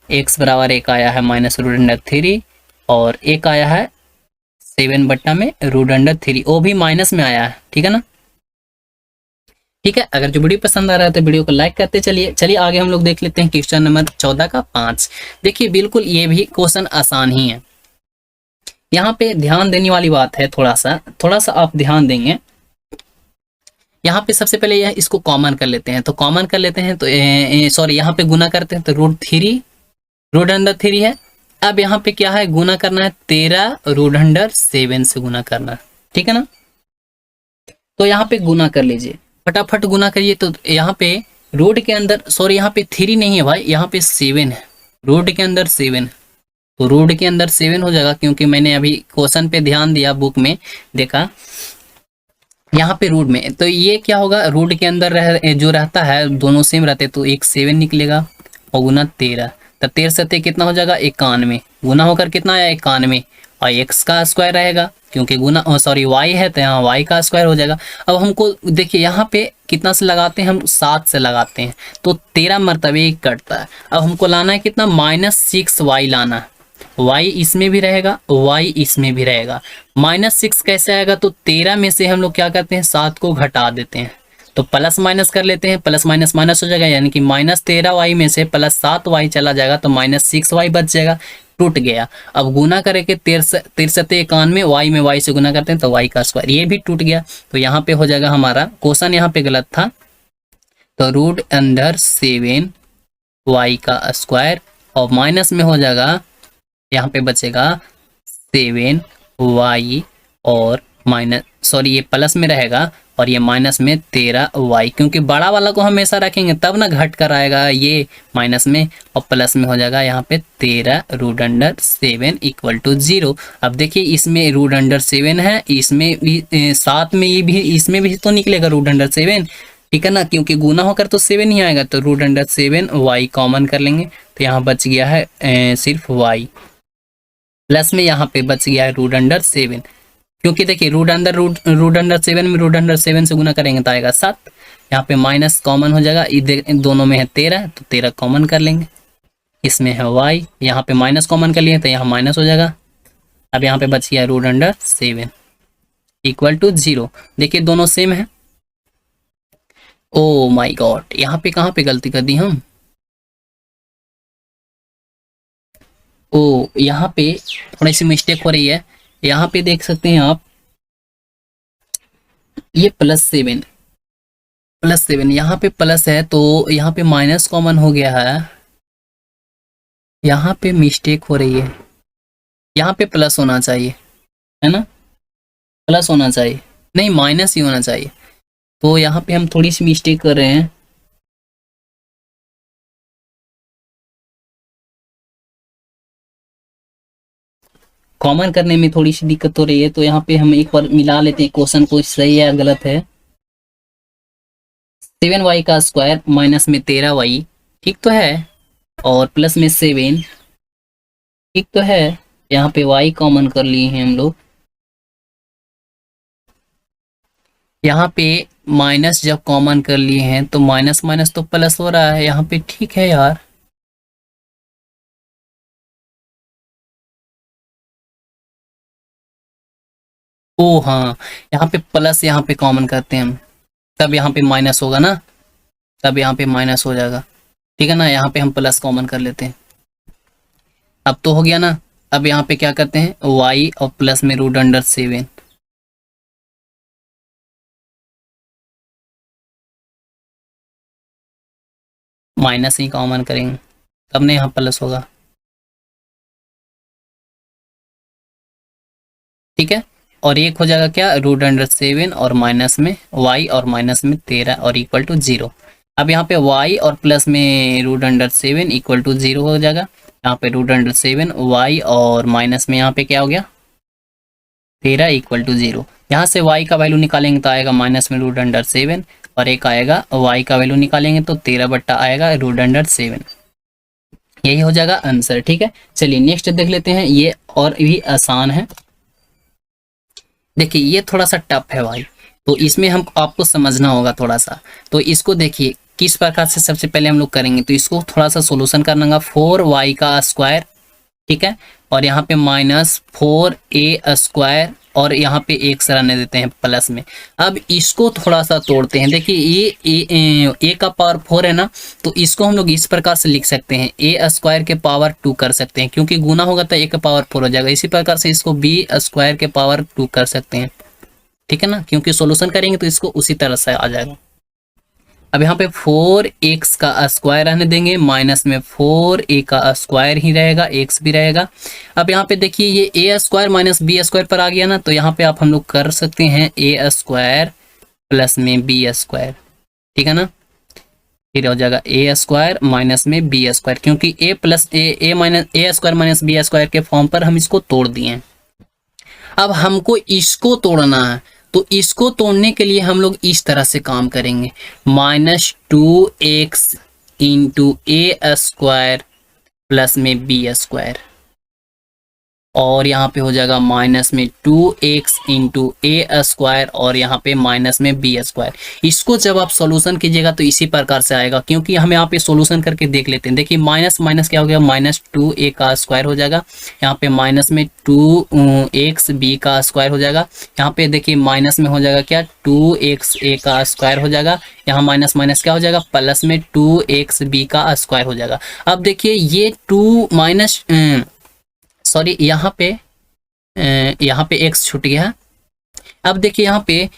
x बराबर एक आया है माइनस रूट अंडर 3 और एक आया है 7 बट्टा में रूट अंडर 3, वो भी माइनस में आया है। ठीक है ना। ठीक है, अगर जो वीडियो पसंद आ रहा है तो वीडियो को लाइक करते चलिए आगे हम लोग देख लेते हैं क्वेश्चन नंबर 14 का 5। देखिए बिल्कुल ये भी क्वेश्चन आसान ही है। यहाँ पे ध्यान देने वाली बात है, थोड़ा सा आप ध्यान देंगे। यहाँ पे सबसे पहले यह इसको कॉमन कर लेते हैं, तो कॉमन कर लेते हैं तो सॉरी यहाँ पे गुना करते हैं तो रूट अंडर 3 है। अब यहाँ पे क्या है गुना करना है 13 रूट अंडर 7 से गुना करना है। ठीक है ना। तो यहाँ पे गुना कर लीजिए, फटाफट गुना करिए। तो यहाँ पे रूट के अंदर, सॉरी यहाँ पे 3 नहीं है भाई, यहाँ पे 7 है, रूट के अंदर 7, तो रूट के अंदर 7 हो जाएगा, क्योंकि मैंने अभी क्वेश्चन पे ध्यान दिया, बुक में देखा यहाँ पे रूट में, तो ये क्या होगा रूट के अंदर जो रहता है दोनों सेम रहते तो एक 7 निकलेगा और गुना 13, तो 13 से कितना हो जाएगा 91, गुना होकर कितना आया 91, और x का स्क्वायर रहेगा क्योंकि गुना सॉरी y है तो यहाँ y का स्क्वायर हो जाएगा। अब हमको देखिए यहाँ पे कितना से लगाते हैं हम, 7 से लगाते हैं तो 13 मरतबे कटता है। अब हमको लाना है कितना -6y लाना है, y इसमें भी रहेगा y इसमें भी रहेगा। -6 कैसे आएगा, तो 13 में से हम लोग क्या करते हैं 7 को घटा देते हैं, तो प्लस माइनस कर लेते हैं, प्लस माइनस माइनस हो जाएगा, यानी कि -13y में से +7y चला जाएगा तो -6y बच जाएगा, टूट गया। अब गुना करेंगे 13 y में y से गुना करते हैं तो y का स्क्वायर, ये भी टूट गया। तो यहाँ पे हो जाएगा हमारा क्वेश्चन यहाँ पे गलत था, तो रूट अंडर 7 y का स्क्वायर और माइनस में हो जाएगा, यहाँ पे बचेगा 7y और माइनस सॉरी ये प्लस में रहेगा और ये माइनस में 13y, क्योंकि बड़ा वाला को हमेशा रखेंगे तब ना घट कर आएगा, ये माइनस में और प्लस में हो जाएगा यहाँ पे 13 रूट अंडर 7 इक्वल टू 0। अब देखिए इसमें रूट अंडर 7 है, इसमें भी साथ में ये भी इसमें भी तो निकलेगा रूट अंडर 7। ठीक है ना, क्योंकि गुना होकर तो 7 ही आएगा, तो रूट अंडर 7 y कॉमन कर लेंगे तो यहाँ बच गया है सिर्फ y, प्लस में यहाँ पे बच गया है रूट अंडर 7, क्योंकि देखिए रूट अंडर 7 में रूट अंडर 7 से गुना करेंगे तो आएगा 7, यहाँ पे माइनस कॉमन हो जाएगा, इन दोनों में है 13 तो 13 कॉमन कर लेंगे, इसमें है y, यहाँ पे माइनस कॉमन कर लिए तो यहाँ माइनस हो जाएगा। अब यहाँ पे बच गया रूट अंडर 7 इक्वल टू 0। देखिए दोनों सेम है। ओ माय गॉड, यहाँ पे कहाँ पे गलती कर दी हम, ओ यहाँ पे थोड़ी सी मिस्टेक हो रही है। यहाँ पे देख सकते हैं आप, ये +7 यहाँ पे प्लस है तो यहाँ पे माइनस कॉमन हो गया है, यहाँ पे मिस्टेक हो रही है, यहाँ पे प्लस होना चाहिए है ना, प्लस होना चाहिए, नहीं माइनस ही होना चाहिए, तो यहाँ पे हम थोड़ी सी मिस्टेक कर रहे हैं। कॉमन करने में थोड़ी सी दिक्कत हो रही है, तो यहाँ पे हम एक बार मिला लेते हैं क्वेश्चन को, सही है या गलत है। 7y का स्क्वायर माइनस में 13y, ठीक तो है, और प्लस में 7 ठीक तो है। यहाँ पे y कॉमन कर लिए हैं हम लोग। यहाँ पे माइनस जब कॉमन कर लिए हैं तो माइनस माइनस तो प्लस हो रहा है यहाँ पे, ठीक है यार। ओ हाँ, यहाँ पे प्लस यहाँ पे कॉमन करते हैं हम, तब यहाँ पे माइनस होगा ना, तब यहाँ पे माइनस हो जाएगा, ठीक है ना। यहाँ पे हम प्लस कॉमन कर लेते हैं, अब तो हो गया ना। अब यहाँ पे क्या करते हैं, y और प्लस में √7, माइनस ही कॉमन करेंगे तब ना यहाँ प्लस होगा, ठीक है। और एक हो जाएगा क्या, √7 और माइनस में y और माइनस में 13 और इक्वल टू 0। अब यहाँ पे y और प्लस में √7 इक्वल टू 0 हो जाएगा। यहाँ पे √7 y और माइनस में यहाँ पे क्या हो गया, 13 इक्वल टू 0। यहाँ से y का वैल्यू निकालेंगे तो आएगा माइनस में √7 और एक आएगा y का वैल्यू निकालेंगे तो 13 बट्टा आएगा √7। यही हो जाएगा आंसर, ठीक है। चलिए नेक्स्ट देख लेते हैं, ये और भी आसान है। देखिए ये थोड़ा सा टफ है भाई, तो इसमें हम आपको समझना होगा थोड़ा सा। तो इसको देखिए किस प्रकार से सबसे पहले हम लोग करेंगे, तो इसको थोड़ा सा सोल्यूशन करना होगा। 4y का स्क्वायर, ठीक है, और यहाँ पे -4a² और यहाँ पे एक रहने देते हैं प्लस में। अब इसको थोड़ा सा तोड़ते हैं। देखिए ये a का पावर 4 है ना, तो इसको हम लोग इस प्रकार से लिख सकते हैं, a² के पावर 2 कर सकते हैं, क्योंकि गुना होगा तो a का पावर 4 हो जाएगा। इसी प्रकार से इसको b² के पावर 2 कर सकते हैं, ठीक है ना, क्योंकि सॉल्यूशन करेंगे तो इसको उसी तरह से आ जाएगा। अब यहाँ पे 4x का स्क्वायर रहने देंगे, माइनस में 4a का स्क्वायर ही रहेगा, x भी रहेगा। अब यहाँ पे देखिए ये a² माइनस b² पर आ गया ना, तो यहाँ पे आप हम लोग कर सकते हैं a² प्लस में b², ठीक है ना। फिर हो जाएगा a² माइनस में b², क्योंकि a minus a² minus b² के फॉर्म पर हम इसको तोड़ दिए हैं। अब हमको इसको तोड़ना है, तो इसको तोड़ने के लिए हम लोग इस तरह से काम करेंगे, -2x इंटू a² प्लस में b², और यहाँ पे हो जाएगा माइनस में 2x इंटू a² और यहाँ पे माइनस में b²। इसको जब आप सॉल्यूशन कीजिएगा तो इसी प्रकार से आएगा, क्योंकि हम यहाँ पे सॉल्यूशन करके देख लेते हैं। देखिए माइनस माइनस क्या हो गया, -2a का स्क्वायर हो जाएगा, यहाँ पे माइनस में 2x b का स्क्वायर हो जाएगा, यहाँ पे देखिए माइनस में हो जाएगा क्या, 2x a का स्क्वायर हो जाएगा, यहाँ माइनस माइनस क्या हो जाएगा, प्लस में 2x b का स्क्वायर हो जाएगा। अब देखिए ये 2 माइनस सॉरी यहाँ पे x छूट गया। अब देखिए यहाँ पे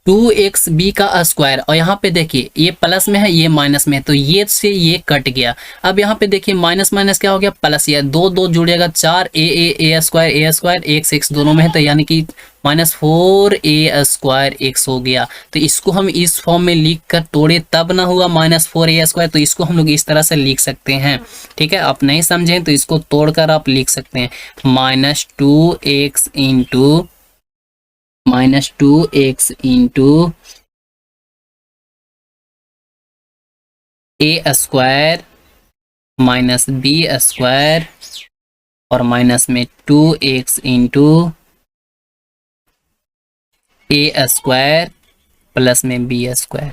2xb का स्क्वायर, और यहाँ पे देखिए ये प्लस में है ये माइनस में है, तो ये से ये कट गया। अब यहाँ पे देखिए माइनस माइनस क्या हो गया, प्लस, या 2 2 जुड़ेगा, 4 a² x दोनों में है, तो यानी कि -4a² x हो गया। तो इसको हम इस फॉर्म में लिख कर तोड़े तब ना हुआ -4a², तो इसको हम लोग इस तरह से लिख सकते हैं, ठीक है। आप नहीं समझें तो इसको तोड़कर आप लिख सकते हैं, -2x into a² minus b² और माइनस में 2x इंटू a² प्लस में b²।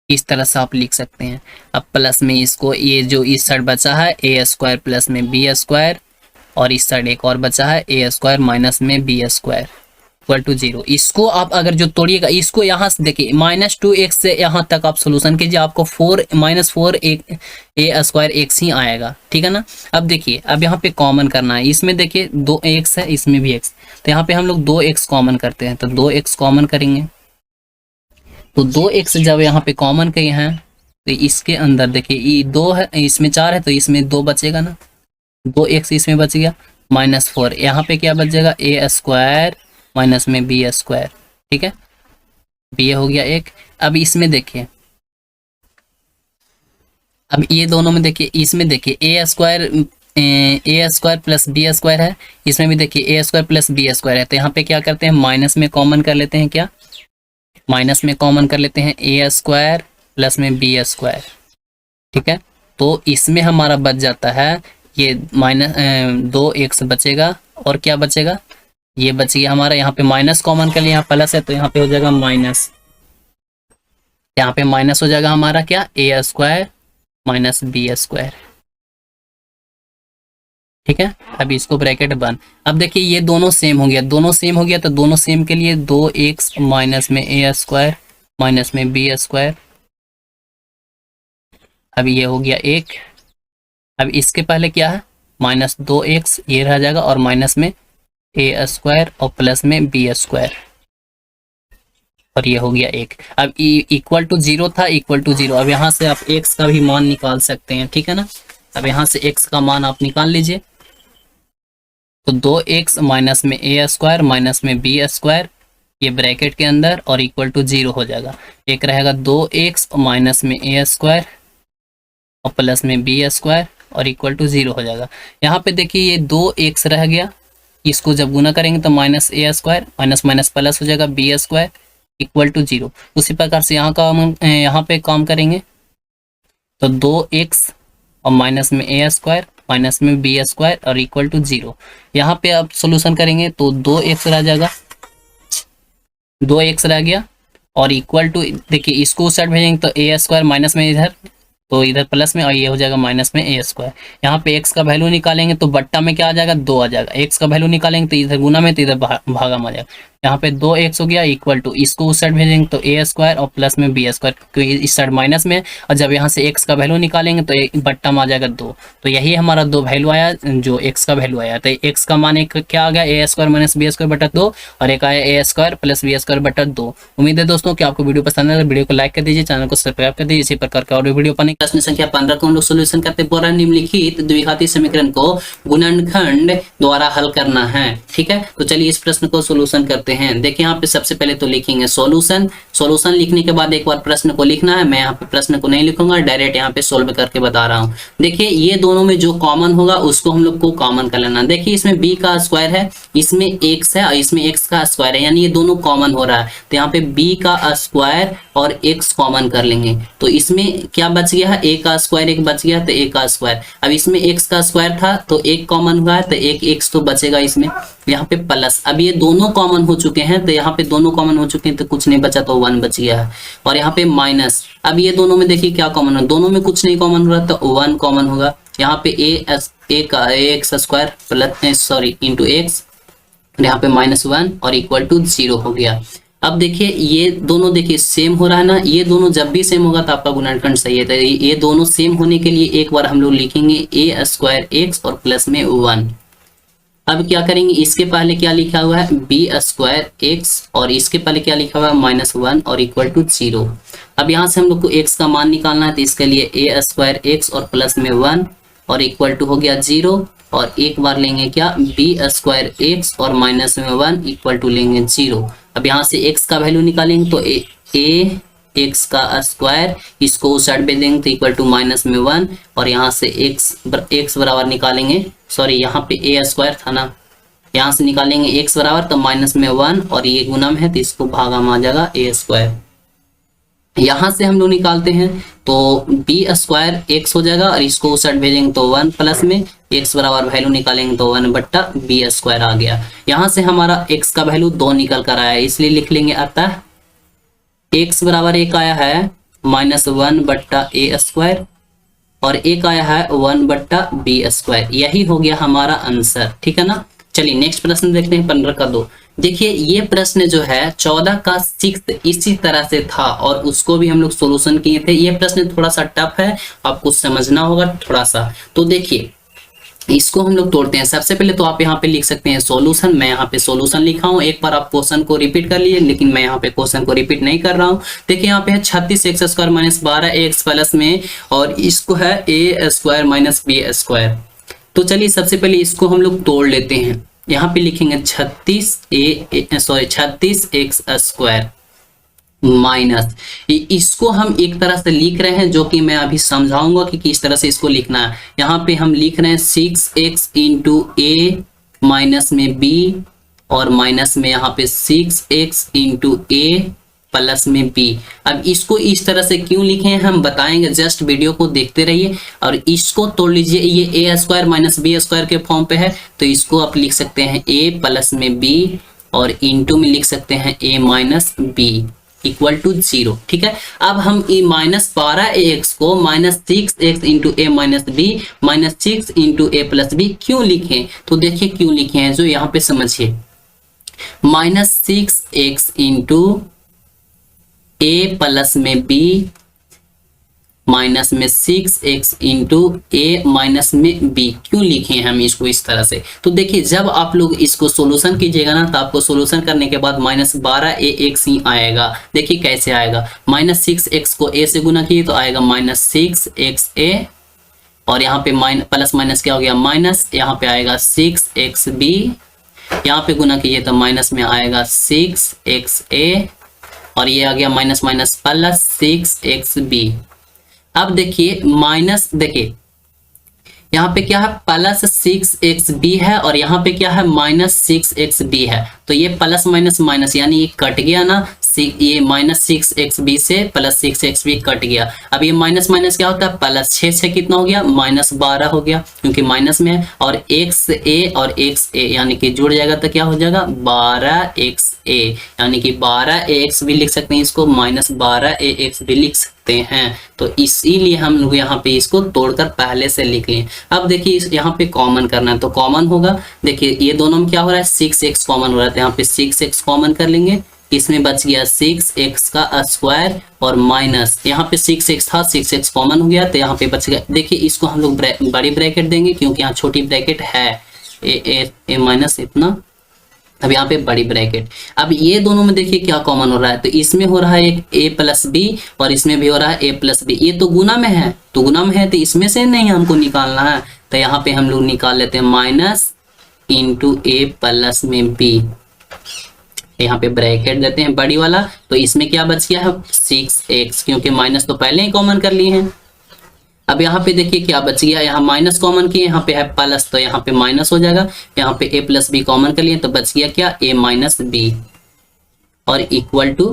इस तरह से आप लिख सकते हैं। अब प्लस में इसको, ये जो इस साइड बचा है a² प्लस में b², और इस साइड एक और बचा है a² माइनस में b² इक्वल टू 0। इसको आप अगर जो तोड़िएगा, इसको यहाँ से देखिए -2x से यहाँ तक आप सोल्यूशन कीजिए, आपको -4a² x ही आएगा, ठीक है ना। अब देखिए अब यहाँ पे कॉमन करना है, इसमें देखिए 2x है, इसमें भी x, तो यहाँ पे हम लोग 2x कॉमन करते हैं, तो 2x कॉमन करेंगे, तो 2x जब यहाँ पे कॉमन किए हैं तो इसके अंदर देखिए ये 2 है, इसमें 4 है, तो इसमें 2 बचेगा ना, 2x इसमें बच गया, -4 यहाँ पे क्या बच जाएगा, a² माइनस में b², ठीक है, b हो गया एक। अब इसमें देखिए, अब ये दोनों में देखिए, इसमें देखिए a² प्लस b² है, इसमें भी देखिए a² प्लस b² है, तो यहाँ पे क्या करते हैं, माइनस में कॉमन कर लेते हैं, क्या माइनस में कॉमन कर लेते हैं a² प्लस में b², ठीक है। तो इसमें हमारा बच जाता है ये माइनस 2x बचेगा, और क्या बचेगा, ये बच गया हमारा, यहाँ पे माइनस कॉमन कर लिया, यहाँ प्लस है तो यहाँ पे हो जाएगा माइनस, यहाँ पे माइनस हो जाएगा हमारा क्या, ए स्क्वायर माइनस बी स्क्वायर। ठीक है, अब इसको ब्रैकेट बंद। अब देखिए ये दोनों सेम हो गया, दोनों सेम हो गया, तो दोनों सेम के लिए 2x माइनस में ए स्क्वायर माइनस में बी स्क्वायर, अब ये हो गया 1। अब इसके पहले क्या है, माइनस 2x ये रह जाएगा, और माइनस में ए स्क्वायर और प्लस में बी स्क्वायर, और ये हो गया 1। अब इक्वल टू 0 था, इक्वल टू 0। अब यहाँ से आप x का भी मान निकाल सकते हैं, ठीक है ना। अब यहाँ से x का मान आप निकाल लीजिए, तो 2x माइनस में ए स्क्वायर माइनस में बी स्क्वायर, ये ब्रैकेट के अंदर, और इक्वल टू 0 हो जाएगा। एक रहेगा 2x माइनस में ए स्क्वायर और प्लस में बी स्क्वायर, और इक्वल टू 0 हो जाएगा। यहाँ पे देखिए ये 2x रह गया, इसको जब गुना करेंगे तो माइनस ए स्क्वायर माइनस माइनस प्लस हो जाएगा बी स्क्वायर इक्वल टू 0। उसी प्रकार से यहाँ पे काम करेंगे, तो 2x और माइनस में ए स्क्वायर माइनस में बी स्क्वायर और इक्वल टू 0। यहाँ पे आप सोल्यूशन करेंगे तो 2x रह जाएगा, 2x रह गया, और इक्वल टू, देखिए इसको उस साइड भेजेंगे तो ए स्क्वायर माइनस में इधर, तो इधर प्लस में, और ये हो जाएगा माइनस में ए स्क्वायर। यहाँ पे x का वैल्यू निकालेंगे तो बट्टा में क्या आ जाएगा, 2 आ जाएगा। x का वैल्यू निकालेंगे तो इधर गुना में, तो इधर भागा में आ जाएगा। यहाँ पे 2x हो गया इक्वल टू, इसको उस साइड भेजेंगे तो ए स्क्वायर और प्लस में बी स्क्वायर, क्योंकि इस साइड माइनस में, और जब यहाँ से x का वैल्यू निकालेंगे तो बट्टा में आ जाएगा 2। तो यही हमारा 2 वैल्यू आया, जो x का वैल्यू आया। तो x का मान एक क्या आ गया, ए स्क्वायर माइनस बी स्क्वायर बटा 2, और एक आया ए स्क्वायर प्लस बी स्क्वायर बटा 2। उम्मीद है दोस्तों कि आपको वीडियो पसंद है, वीडियो को लाइक कर दीजिए, चैनल को सब्सक्राइब कर दीजिए। इसी प्रकार का और वीडियो पाने प्रश्न संख्या 15 को हम लोग सोल्यूशन करते हैं। पूरा निम्नलिखित द्विघाती समीकरण को गुणनखंड द्वारा हल करना है। ठीक है, तो चलिए इस प्रश्न को सोल्यूशन करते हैं। देखिए यहाँ पे सबसे पहले तो लिखेंगे सॉल्यूशन। सॉल्यूशन लिखने के बाद एक बार प्रश्न को लिखना है। मैं यहाँ पे प्रश्न को नहीं लिखूंगा, डायरेक्ट यहाँ पे सोल्व करके बता रहा हूँ। देखिए ये दोनों में जो कॉमन होगा उसको हम लोग को कॉमन कर लेना। देखिए इसमें b का स्क्वायर है, इसमें x है, और इसमें x का स्क्वायर है, यानी ये दोनों कॉमन हो रहा है। तो यहाँ पे b का स्क्वायर और x कॉमन कर लेंगे, तो इसमें क्या बच गया है, a का स्क्वायर एक बच गया, तो a का स्क्वायर। अब इसमें x का स्क्वायर था तो एक कॉमन हुआ है, तो एक x तो बचेगा इसमें। यहाँ पे प्लस, अब ये दोनों कॉमन हो चुके हैं, तो यहाँ पे दोनों कॉमन हो चुके हैं तो कुछ नहीं बचा, तो 1 बच गया है। और यहाँ पे माइनस, अब ये दोनों में देखिए क्या कॉमन है, दोनों में कुछ नहीं कॉमन हो रहा, तो 1 कॉमन होगा। यहाँ पे a का x square plus into x, यहाँ पे -1 और इक्वल टू 0 हो गया। अब देखिए ये दोनों देखिए सेम हो रहा है ना, ये दोनों जब भी सेम होगा तो आपका गुणनखंड सही है। तो ये दोनों सेम होने के लिए एक बार हम लोग लिखेंगे a स्क्वायर x और प्लस में 1। अब क्या करेंगे, इसके पहले क्या लिखा हुआ है, b स्क्वायर x, और इसके पहले क्या लिखा हुआ है, -1 और इक्वल टू 0। अब यहाँ से हम लोग को x का मान निकालना है, तो इसके लिए a स्क्वायर x और प्लस में 1 और इक्वल टू हो गया 0, और एक बार लेंगे क्या, b स्क्वायर x और माइनस में 1 इक्वल टू लेंगे 0। अब यहाँ से x का वैल्यू निकालेंगे तो a x का स्क्वायर, इसको उस साइड भेज देंगे तो इक्वल टू माइनस में 1, और यहाँ से x बराबर निकालेंगे, यहाँ पे a स्क्वायर था ना, यहाँ से निकालेंगे x बराबर, तो माइनस में 1 और ये गुना में है तो इसको भागा में आ जाएगा a स्क्वायर। यहाँ से हम लोग निकालते हैं तो b स्क्वायर x हो जाएगा, और इसको उस साइड भेजेंगे तो 1 प्लस में x बराबर वैल्यू निकालेंगे तो 1 बट्टा b स्क्वायर आ गया। यहाँ से हमारा x का वैल्यू 2 निकल कर आया है, इसलिए लिख लेंगे अतः x बराबर एक आया है -1 बट्टा a स्क्वायर, और एक आया है 1 बट्टा b स्क्वायर। यही हो गया हमारा आंसर। ठीक है ना। चलिए नेक्स्ट प्रश्न देखते हैं 15 का 2। देखिए ये प्रश्न जो है 14 का 6 इसी तरह से था, और उसको भी हम लोग सोल्यूशन किए थे। ये प्रश्न थोड़ा सा टफ है, आपको समझना होगा थोड़ा सा। तो देखिए इसको हम लोग तोड़ते हैं। सबसे पहले तो आप यहाँ पे लिख सकते हैं सॉल्यूशन। मैं यहाँ पे सॉल्यूशन लिखा हूँ, एक बार आप क्वेश्चन को रिपीट कर लिए, लेकिन मैं यहाँ पे क्वेश्चन को रिपीट नहीं कर रहा हूँ। देखिए यहाँ पे है 36x square minus 12x plus में, और इसको है a square minus b square. तो चलिए सबसे पहले इसको हम लोग तोड़ लेते हैं। यहाँ पे लिखेंगे 36x स्क्वायर माइनस, इसको हम एक तरह से लिख रहे हैं, जो कि मैं अभी समझाऊंगा कि किस तरह से इसको लिखना है। यहाँ पे हम लिख रहे हैं 6x इंटू a माइनस में b, और माइनस में यहाँ पे 6x इंटू a प्लस में बी। अब इसको इस तरह से क्यों लिखे हैं हम बताएंगे, जस्ट वीडियो को देखते रहिए। और इसको तोड़ लीजिए, ये ए स्क्वायर माइनस बी स्क्वायर के फॉर्म पे है, तो इसको आप लिख सकते हैं ए प्लस में बी और इंटू में लिख सकते हैं ए माइनस बी इक्वल टू 0। ठीक है, अब हम ई माइनस 12ax को माइनस 6x इंटू ए माइनस बी माइनस 6 इंटू ए प्लस बी क्यों लिखें, तो देखिए क्यों लिखे हैं जो यहाँ पे समझिए। माइनस 6x इंटू ए प्लस में बी माइनस में 6x इंटू ए माइनस में बी क्यों लिखे हैं हम इसको इस तरह से। तो देखिए जब आप लोग इसको सोल्यूशन कीजिएगा ना, तो आपको सोल्यूशन करने के बाद माइनस 12ax ही आएगा। देखिए कैसे आएगा, माइनस 6x को a से गुना किए तो आएगा माइनस 6xa, और यहाँ पे प्लस माइनस क्या हो गया माइनस, यहाँ पे आएगा 6xb, यहाँ पे गुना कीजिए तो माइनस में आएगा 6xa, और ये आ गया माइनस माइनस प्लस 6xb। अब देखिए माइनस, देखिए यहाँ पे क्या है प्लस 6xb है और यहाँ पे क्या है माइनस 6xb है, तो ये प्लस माइनस माइनस यानी ये कट गया ना, ये माइनस 6xb से प्लस 6xb कट गया। अब ये माइनस माइनस क्या होता है प्लस, 6 से कितना हो गया माइनस 12 हो गया क्योंकि माइनस में है, और xa और xa यानी कि जुड़ जाएगा तो क्या हो जाएगा 12xa, यानी कि 12ax भी लिख सकते हैं इसको, माइनस 12ax भी लिख सकते हैं। तो इसीलिए हम लोग यहाँ पे इसको तोड़कर पहले से लिख लें। अब देखिए यहाँ पे कॉमन करना है तो कॉमन होगा, देखिए ये दोनों में क्या हो रहा है 6x कॉमन हो रहा है, तो यहाँ पे 6x कॉमन कर लेंगे, इसमें बच गया 6x का स्क्वायर और माइनस यहाँ पे 6x था 6x कॉमन हो गया तो यहाँ पे बच गया। देखिए इसको हम लोग बड़ी ब्रैकेट देंगे क्योंकि यहाँ छोटी ब्रैकेट है ए माइनस इतना, अब यहाँ पे बड़ी ब्रैकेट। अब ये दोनों में देखिए क्या कॉमन हो रहा है, तो इसमें हो रहा है एक a प्लस बी और इसमें भी हो रहा है a प्लस बी, ये तो गुना में है, तो गुना में है तो इसमें से नहीं हमको निकालना है, तो यहाँ पे हम लोग निकाल लेते हैं माइनस इंटू a प्लस में b, यहाँ पे ब्रैकेट देते हैं बड़ी वाला, तो इसमें क्या बच गया है 6x क्योंकि माइनस तो पहले ही कॉमन कर लिए हैं। अब यहाँ पे देखिए क्या बच गया, यहाँ माइनस कॉमन किए, यहाँ पे है प्लस तो यहाँ पे माइनस हो जाएगा, यहाँ पे a प्लस बी कॉमन कर लिए तो बच गया क्या a माइनस बी, और इक्वल टू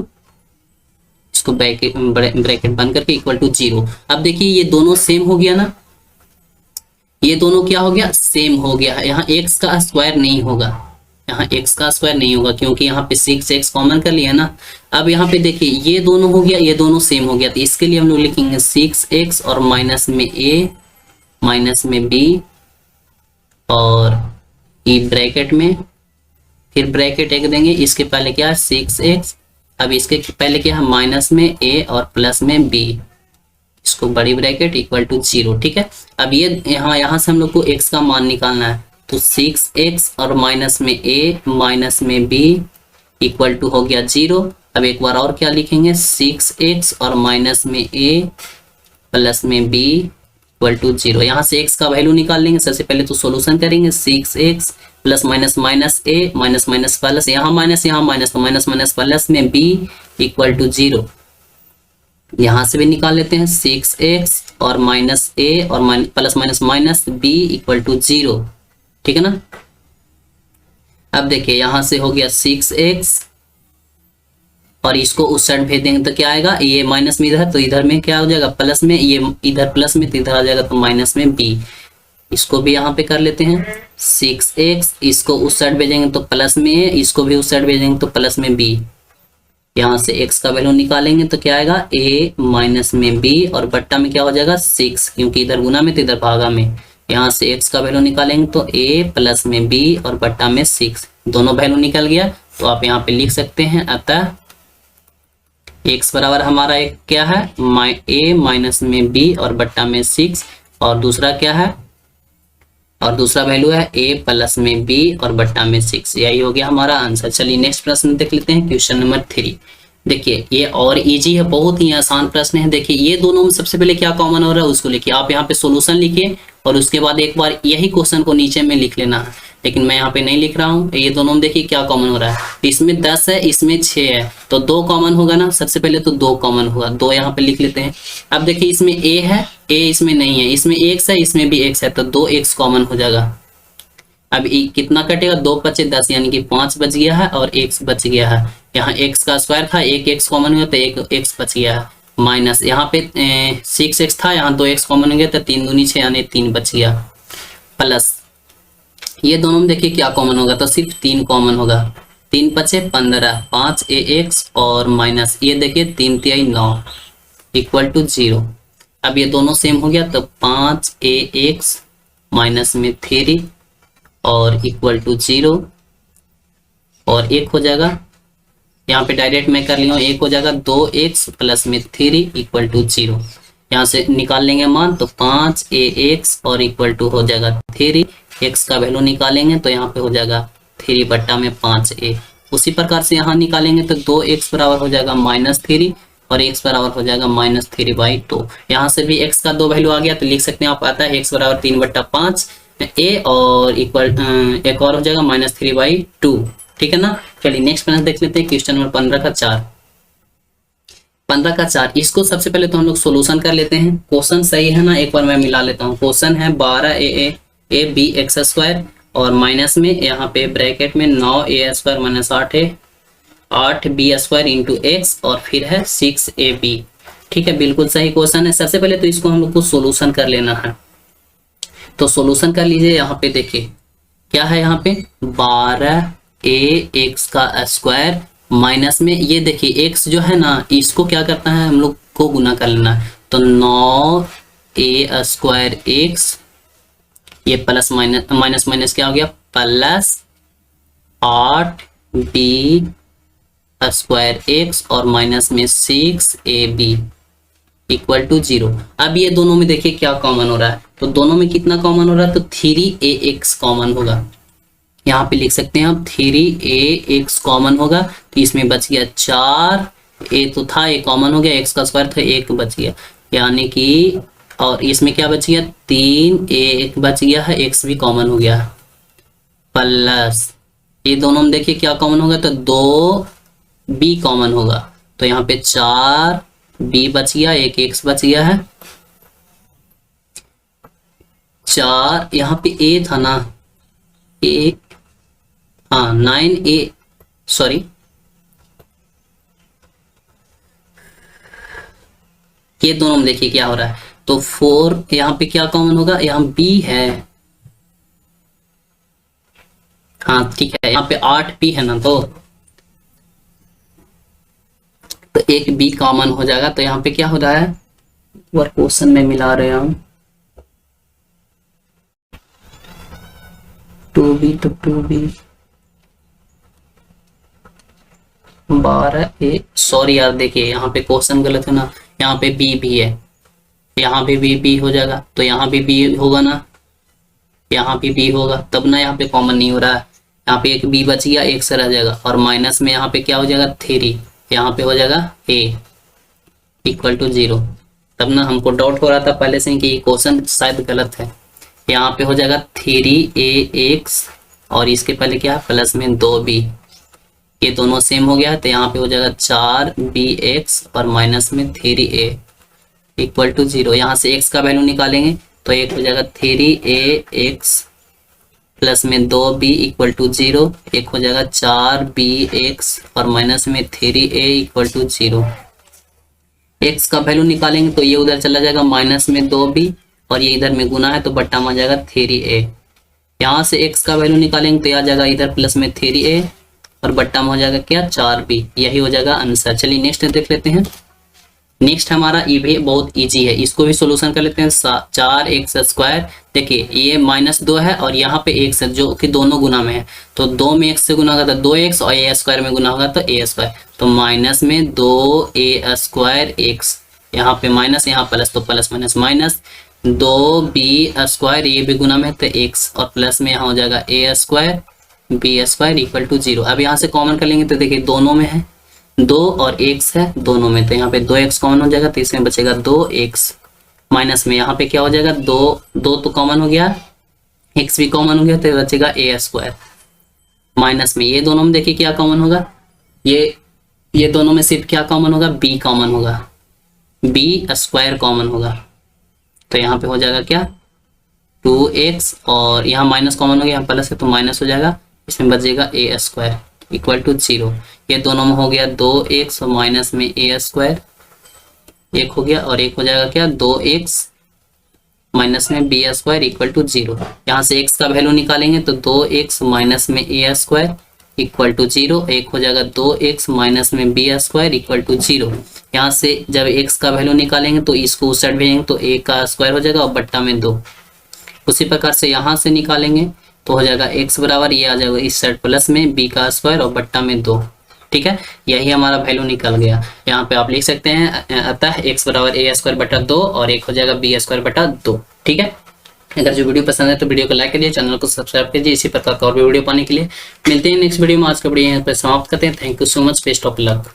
इसको ब्रैकेट बंद करके इक्वल टू 0। अब देखिए ये दोनों सेम हो गया ना, ये दोनों क्या हो गया सेम हो गया, यहाँ x का स्क्वायर नहीं होगा, यहाँ x का स्क्वायर नहीं होगा क्योंकि यहाँ पे 6x कॉमन कर लिया ना। अब यहाँ पे देखिए ये दोनों हो गया, ये दोनों सेम हो गया, तो इसके लिए हम लोग लिखेंगे 6x और माइनस में a माइनस में b और ई ब्रैकेट में, फिर ब्रैकेट एक देंगे, इसके पहले क्या है 6x, अब इसके पहले क्या है माइनस में a और प्लस में b, इसको बड़ी ब्रैकेट इक्वल टू 0। ठीक है, अब ये यहाँ से हम लोग को x का मान निकालना है, तो 6x और माइनस में a माइनस में b इक्वल टू हो गया 0। अब एक बार और क्या लिखेंगे 6x और माइनस में a प्लस में b इक्वल टू 0। यहाँ से x का वैल्यू निकाल लेंगे, सबसे पहले तो सॉल्यूशन करेंगे 6x plus minus minus a minus minus plus, यहाँ माइनस तो माइनस माइनस प्लस में b इक्वल टू 0। यहाँ से भी निकाल लेते हैं 6x और माइनस a और plus minus minus b equal to 0। ठीक है ना। अब देखिए यहाँ से हो गया 6x और इसको उस साइड भेज देंगे तो क्या आएगा, ये माइनस में इधर तो इधर में क्या हो जाएगा प्लस में, ये इधर प्लस में तो इधर आ जाएगा तो माइनस में b। इसको भी यहाँ पे कर लेते हैं 6x, इसको उस साइड भेजेंगे तो प्लस में a, इसको भी उस साइड भेजेंगे तो प्लस में b। यहाँ से x का वैल्यू निकालेंगे तो क्या आएगा a माइनस में b और बट्टा में क्या हो जाएगा 6 क्योंकि इधर गुना में तो इधर भागा में। यहाँ से x का वैल्यू निकालेंगे तो a प्लस में b और बट्टा में 6, दोनों वैल्यू निकल गया तो आप यहाँ पे लिख सकते हैं। अतः x बराबर हमारा एक क्या है a माइनस में b और बट्टा में 6, और दूसरा क्या है, और दूसरा वैल्यू है a प्लस में b और बट्टा में 6। यही हो गया हमारा आंसर। चलिए नेक्स्ट प्रश्न देख लेते हैं, क्वेश्चन नंबर 3। देखिए ये और इजी है, बहुत ही आसान प्रश्न है। देखिए ये दोनों में सबसे पहले क्या कॉमन हो रहा है उसको लिखिए, आप यहाँ पे सॉल्यूशन लिखिए और उसके बाद एक बार यही क्वेश्चन को नीचे में लिख लेना है, लेकिन मैं यहाँ पे नहीं लिख रहा हूँ। ये दोनों में देखिए क्या कॉमन हो रहा है, इसमें 10 है इसमें 6 है तो 2 कॉमन होगा ना, सबसे पहले तो 2 कॉमन होगा, 2 यहाँ पे लिख लेते हैं। अब देखिए इसमें a है, a इसमें नहीं है, इसमें x है इसमें भी x है तो 2x कॉमन हो जाएगा। अब कितना कटेगा, 2 5 10 यानी कि 5 बच गया है और x बच गया है। यहाँ x का स्क्वायर था, एक x कॉमन हुआ तो एक x बच गया है। माइनस यहाँ पे 6x था, यहाँ 2x कॉमन हो गया तो 3 दूनी 6 यानी 3 बच गया। प्लस ये दोनों में देखिए क्या कॉमन होगा, तो सिर्फ 3 कॉमन होगा। 3 5 15, 5 ax और माइनस ये देखिए 3 3 9 इक्वल टू 0। अब ये दोनों सेम हो गया तो 5 ax माइनस में 3 और इक्वल टू 0 और 1 हो जाएगा। यहाँ पे डायरेक्ट मैं कर लिया हूँ, 1 हो जाएगा 2x प्लस में 3 इक्वल टू 0। यहाँ से निकाल लेंगे मान तो 5 ax और इक्वल टू हो जाएगा 3, x का वैल्यू निकालेंगे तो यहाँ पे हो जाएगा 3 बट्टा में 5a। उसी प्रकार से यहाँ निकालेंगे तो 2x बराबर हो जाएगा -3 और x बराबर हो जाएगा -3/2। यहाँ से भी x का 2 वैल्यू आ गया तो लिख सकते हैं आप, आता है x बराबर 3/5 a और इक्वल एक और हो जाएगा -3/2। ठीक है ना। चलिए नेक्स्ट क्वेश्चन देख लेते हैं, क्वेश्चन नंबर 15 का 4। 15 का 4 इसको सबसे पहले तो हम लोग सोल्यूशन कर लेते हैं। क्वेश्चन सही है ना, एक बार मैं मिला लेता हूँ। क्वेश्चन है 12 b x स्क्वायर और माइनस में यहाँ पे ब्रैकेट में 9a square minus 8 b square into x और फिर है 6ab। ठीक है, बिल्कुल सही क्वेश्चन है। सबसे पहले तो इसको हम लोग को सोल्यूशन कर लेना है, तो सोल्यूशन कर लीजिए। यहाँ पे देखिए क्या है, यहाँ पे 12a का स्क्वायर माइनस में ये देखिए x जो है ना इसको क्या करता है, हम लोग को गुना कर लेना है। तो 9a स्क्वायर x ये प्लस माइनस माइनस क्या हो गया प्लस 8b स्क्वायर x और माइनस में 6ab इक्वल टू 0। अब ये दोनों में देखिए क्या कॉमन हो रहा है, तो दोनों में कितना कॉमन हो रहा है, तो 3ax कॉमन होगा। यहाँ पे लिख सकते हैं आप 3ax कॉमन होगा, तो इसमें बच गया 4a तो था, ये कॉमन हो गया, x का स्क्वायर था 1 बच गया, यानी कि और इसमें क्या बच गया 3a बच गया है, x भी कॉमन हो गया। प्लस ये दोनों में देखिए क्या कॉमन होगा, तो 2b कॉमन होगा, तो यहाँ पे 4b बच गया, एक x बच गया है। 4 यहाँ पे a था ना, एक हाँ 9a सॉरी ये दोनों में देखिए क्या हो रहा है, तो 4 यहाँ पे क्या कॉमन होगा, यहाँ b है। हाँ ठीक है, यहाँ पे 8b है ना, तो एक b कॉमन हो जाएगा। तो यहाँ पे क्या हो रहा है, और क्वेश्चन में मिला रहे हम 2b तो 2b 12a सॉरी यार देखिए यहाँ पे क्वेश्चन गलत है ना, यहाँ पे b भी है, यहाँ पे b हो जाएगा, तो यहाँ भी b होगा ना, यहाँ भी b होगा, तब ना यहाँ पे कॉमन नहीं हो रहा है। यहाँ पे एक b बच गया, एक से रह जाएगा, और माइनस में यहाँ पे क्या हो जाएगा 3, यहाँ पे हो जाएगा a इक्वल टू 0। तब ना हमको डाउट हो रहा था पहले से कि क्वेश्चन शायद गलत है। यहाँ पे हो जाएगा 3ax और इसके पहले क्या प्लस में 2b, ये दोनों सेम हो गया, तो यहाँ पे हो जाएगा 4bx और माइनस में 3a इक्वल टू 0। यहाँ से x का वैल्यू निकालेंगे तो एक हो जाएगा 3ax प्लस में 2b इक्वल टू 0, एक हो जाएगा 4bx और माइनस में 3a इक्वल टू 0। x का वैल्यू निकालेंगे तो ये उधर चला जाएगा माइनस में 2b और ये इधर में गुना है तो बट्टा में आ जाएगा 3a। यहाँ से x का वैल्यू निकालेंगे तो आ जाएगा इधर प्लस में 3a और बट्टा में हो जाएगा क्या 4b, यही हो जाएगा आंसर। चलिए नेक्स्ट देख लेते हैं। नेक्स्ट हमारा ये भी बहुत इजी है, इसको भी सोल्यूशन कर लेते हैं। 4x स्क्वायर देखिए ये -2 है और यहाँ पे x है जो कि दोनों गुना में है, तो 2 में x से गुना होगा तो 2x और a स्क्वायर में गुना होगा तो a स्क्वायर, तो माइनस में 2a स्क्वायर x, यहाँ पे माइनस यहाँ प्लस, तो plus minus minus 2b square ये भी गुना में है तो x और प्लस में यहाँ हो जाएगा a square b square equal to 0। अब यहाँ से कॉमन कर लेंगे तो देखिए दोनों में है 2 और x है दोनों में, तो यहाँ पे 2x कॉमन हो जाएगा तो इसमें बचेगा 2x, माइनस में यहाँ पे क्या हो जाएगा 2 तो कॉमन हो गया, x भी कॉमन हो गया तो बचेगा a स्क्वायर, माइनस में ये दोनों में देखिए क्या कॉमन होगा, ये दोनों में सिर्फ क्या कॉमन होगा b कॉमन होगा, b स्क्वायर कॉमन होगा, तो यहाँ पे हो जाएगा क्या 2x और यहाँ माइनस कॉमन हो गया, यहाँ प्लस है तो माइनस हो जाएगा, इसमें बचेगा ए स्क्वायर इक्वल टू 0। ये दोनों में हो गया 2x और माइनस में ए स्क्वायर, एक हो गया और एक हो जाएगा क्या 2x माइनस में बी स्क्वायर इक्वल टू 0। यहाँ से x का वैल्यू निकालेंगे तो 2x माइनस में ए स्क्वायर इक्वल टू 0, एक हो जाएगा 2x माइनस में बी स्क्वायर इक्वल टू 0। यहाँ से जब x का वैल्यू निकालेंगे तो इसको उस साइड भेजेंगे तो a का स्क्वायर हो जाएगा और बट्टा में 2। उसी प्रकार से यहाँ से निकालेंगे तो हो जाएगा x बराबर, ये आ जाएगा इस साइड प्लस में b का स्क्वायर और बट्टा में 2। ठीक है, यही हमारा वैल्यू निकल गया। यहाँ पे आप लिख सकते हैं अतः x बराबर ए स्क्वायर बटा 2 और एक हो जाएगा बी स्क्वायर बटा 2। ठीक है, अगर जो वीडियो पसंद है तो वीडियो को लाइक करिए, चैनल को सब्सक्राइब कीजिए। इसी प्रकार का और भी वीडियो पाने के लिए मिलते हैं नेक्स्ट वीडियो में। आज का वीडियो यहाँ पर समाप्त करते हैं। Thank you so much, best of luck.